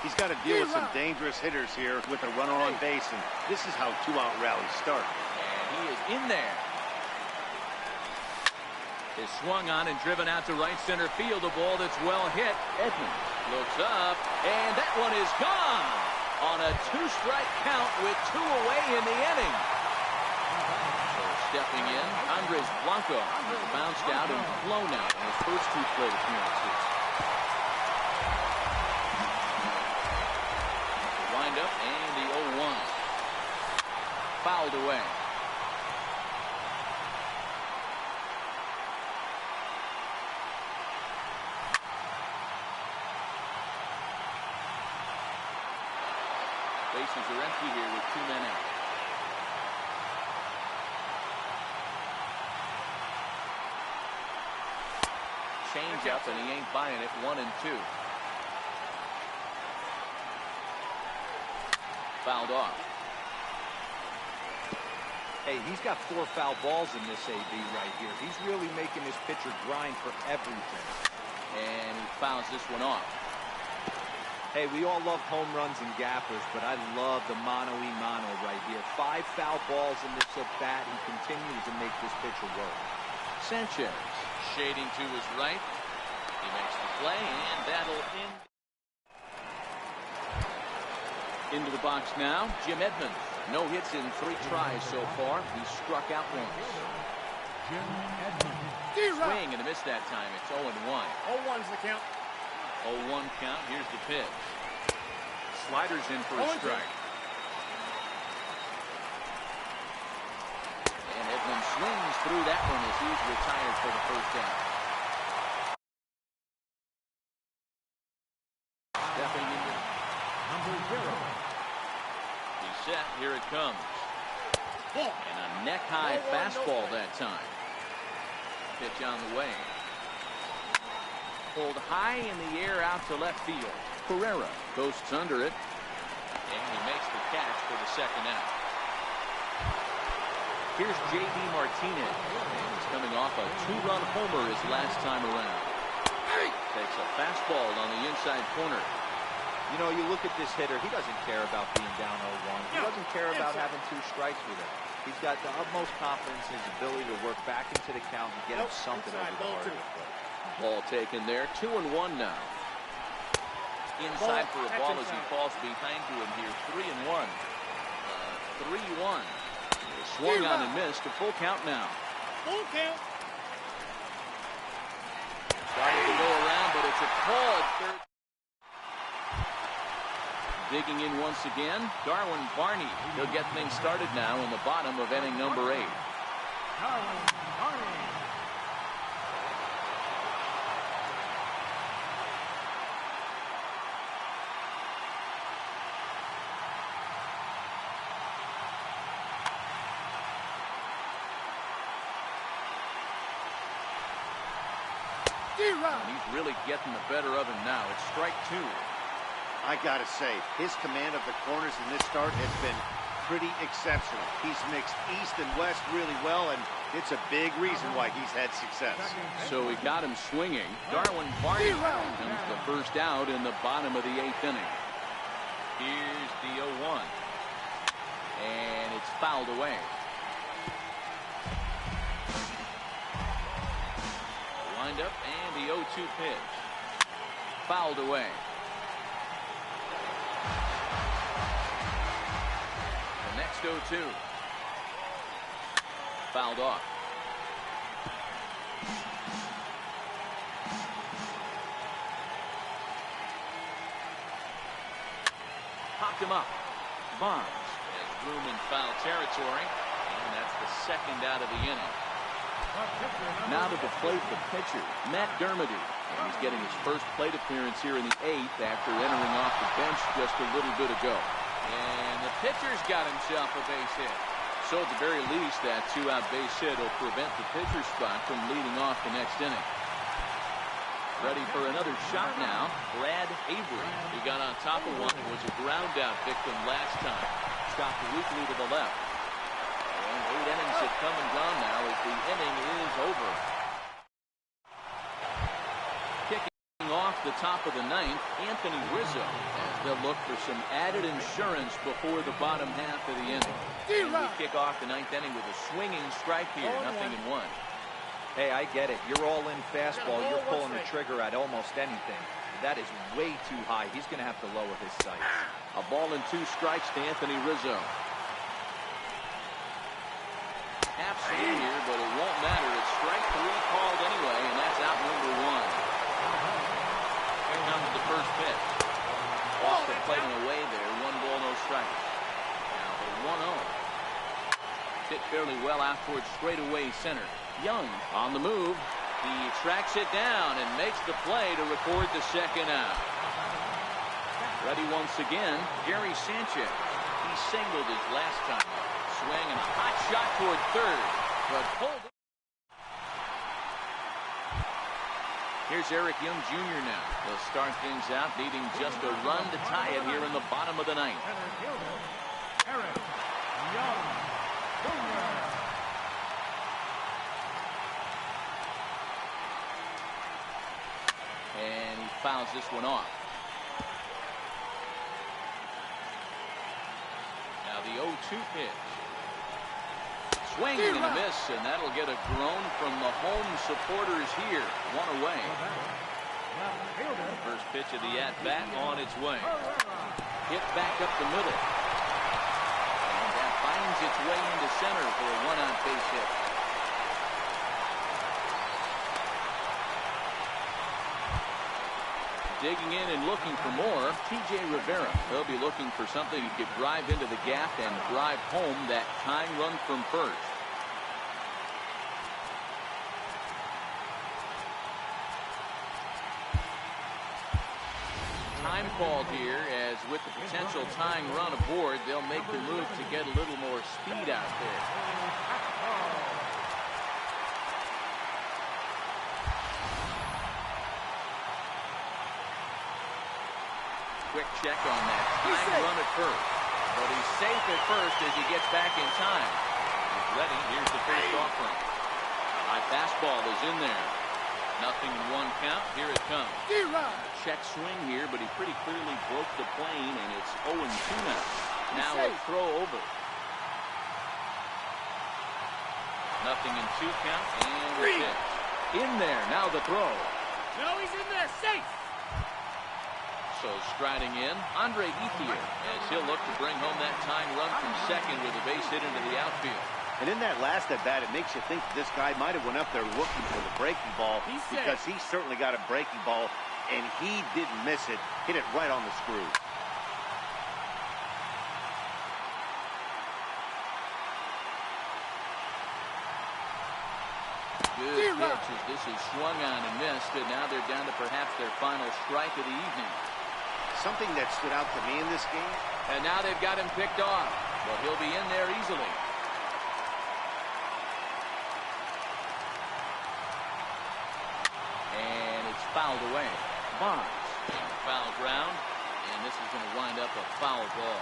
He's got to deal with some dangerous hitters here with a runner on base, and this is how 2-out rallies start. And he is in there. Is swung on and driven out to right center field. A ball that's well hit. Edmonds looks up, and that one is gone on a 2-strike count with 2 away in the inning. So stepping in, Andres Blanco has bounced out and flown out in his first 2 plate appearances. The windup and the 0-1. Fouled away. Bases are empty here with 2 men out. changeup, and he ain't buying it. 1-2. Fouled off. Hey, he's got 4 foul balls in this AB right here. He's really making this pitcher grind for everything. And he fouls this one off. Hey, we all love home runs and gappers, but I love the mano-y-mano right here. 5 foul balls in this at-bat. He continues to make this pitcher work. Sanchez shading to his right. He makes the play, and that'll end. Into the box now, Jim Edmonds. No hits in 3 tries so far. He struck out once. Jim Edmonds. Swing and a miss that time. It's 0-1. 0-1's the count. 0-1 count. Here's the pitch. Sliders in for a strike. And Edmonds swings through that one as he's retired for the first down. Stepping into Number 0. He's set. Here it comes. And a neck-high fastball that time. Pitch on the way. Pulled high in the air out to left field. Pereira coasts under it. And he makes the catch for the second out. Here's J.D. Martinez. And he's coming off a 2-run homer his last time around. Takes a fastball on the inside corner. You know, you look at this hitter, he doesn't care about being down 0-1. He doesn't care about having 2 strikes with him. He's got the utmost confidence in his ability to work back into the count and get him something over the hard plate. Ball taken there. 2-1 now. Inside for a ball as he falls behind to him here. 3-1. 3-1. Swung on and missed. A full count now. Full count. Starting to go around, but it's a called third. Digging in once again, Darwin Barney. He'll get things started now in the bottom of inning number 8. Darwin Barney. And he's really getting the better of him now. It's strike 2. I gotta say, his command of the corners in this start has been pretty exceptional. He's mixed east and west really well, and it's a big reason why he's had success. So he got him swinging. Darwin Barney comes the first out in the bottom of the 8th inning. Here's the 0-1. And it's fouled away. Wind up and the 0-2 pitch. Fouled away. The next 0-2. Fouled off. Popped him up. Barnes has room in foul territory, and that's the second out of the inning. Now to the plate, the pitcher, Matt Dermody. And he's getting his first plate appearance here in the 8th after entering off the bench just a little bit ago. And the pitcher's got himself a base hit. So at the very least, that 2-out base hit will prevent the pitcher's spot from leading off the next inning. Ready for another shot now, BraddAvery. He got on top of one and was a ground out victim last time. Stopped weakly to the left. And 8 innings have come and gone now as the inning is over. Kicking off the top of the 9th, Anthony Rizzo, as they'll look for some added insurance before the bottom half of the inning. And we kick off the 9th inning with a swinging strike here, 0-1. Hey, I get it. You're all in fastball. You're pulling the trigger at almost anything. That is way too high. He's going to have to lower his sights. A ball and 2 strikes to Anthony Rizzo. Half swing here, but it won't matter. It's strike 3 called anyway, and that's out number 1. Here comes the first pitch. Off the plate and away there. 1 ball, no strikes. Now the 1-0. Hit fairly well out towards straightaway center. Young on the move. He tracks it down and makes the play to record the second out. Ready once again, Gary Sanchez. He singled his last time. Swing and a hot shot toward third, but pulled. Here's Eric Young Jr. now. They'll start things out, needing just a run to tie it here in the bottom of the ninth. Eric Young Jr. And he fouls this one off. Now the 0-2 pitch. Swing and a miss, and that'll get a groan from the home supporters here. One away. First pitch of the at-bat on its way. Hit back up the middle. And that finds its way into center for a one-out base hit. Digging in and looking for more, TJ Rivera. They'll be looking for something he could drive into the gap and drive home that tying run from first. Time called here, as with the potential tying run aboard, they'll make the move to get a little more speed out there. Quick check on that tying run at first. But he's safe at first as he gets back in time. He's ready. Here's the first offering. High fastball is in there. Nothing in one count. Here it comes. Check swing here, but he pretty clearly broke the plane, and it's 0-2 now. Now a throw over. Nothing in 2 count, and a pitch. In there. Now the throw. No, he's in there. Safe. So striding in, Andre Ethier, as he'll look to bring home that tying run from second with a base hit into the outfield. And in that last at-bat, it makes you think this guy might have went up there looking for the breaking ball, because he certainly got a breaking ball, and he didn't miss it. Hit it right on the screw. Good pitch as this is swung on and missed, and now they're down to perhaps their final strike of the evening. Something that stood out to me in this game. And now they've got him picked off. But he'll be in there easily. And it's fouled away. Bonds in the foul ground. And this is going to wind up a foul ball.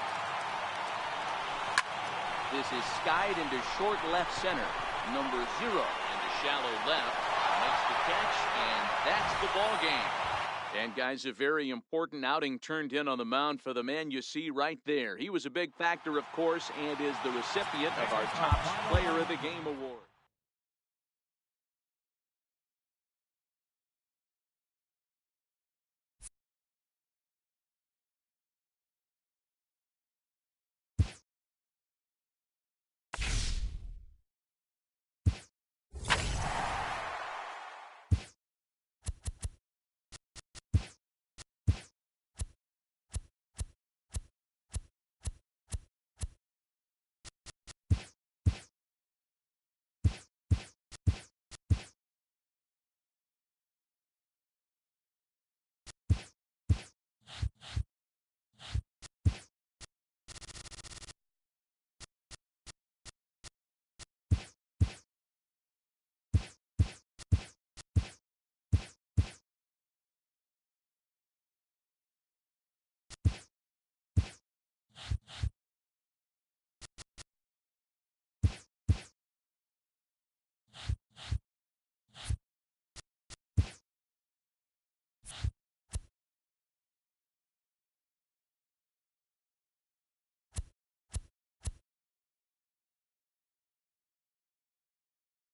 This is skied into short left center. Number 0 into shallow left. Makes the catch, and that's the ball game. And guys, a very important outing turned in on the mound for the man you see right there. He was a big factor, of course, and is the recipient of our Top Player of the Game award.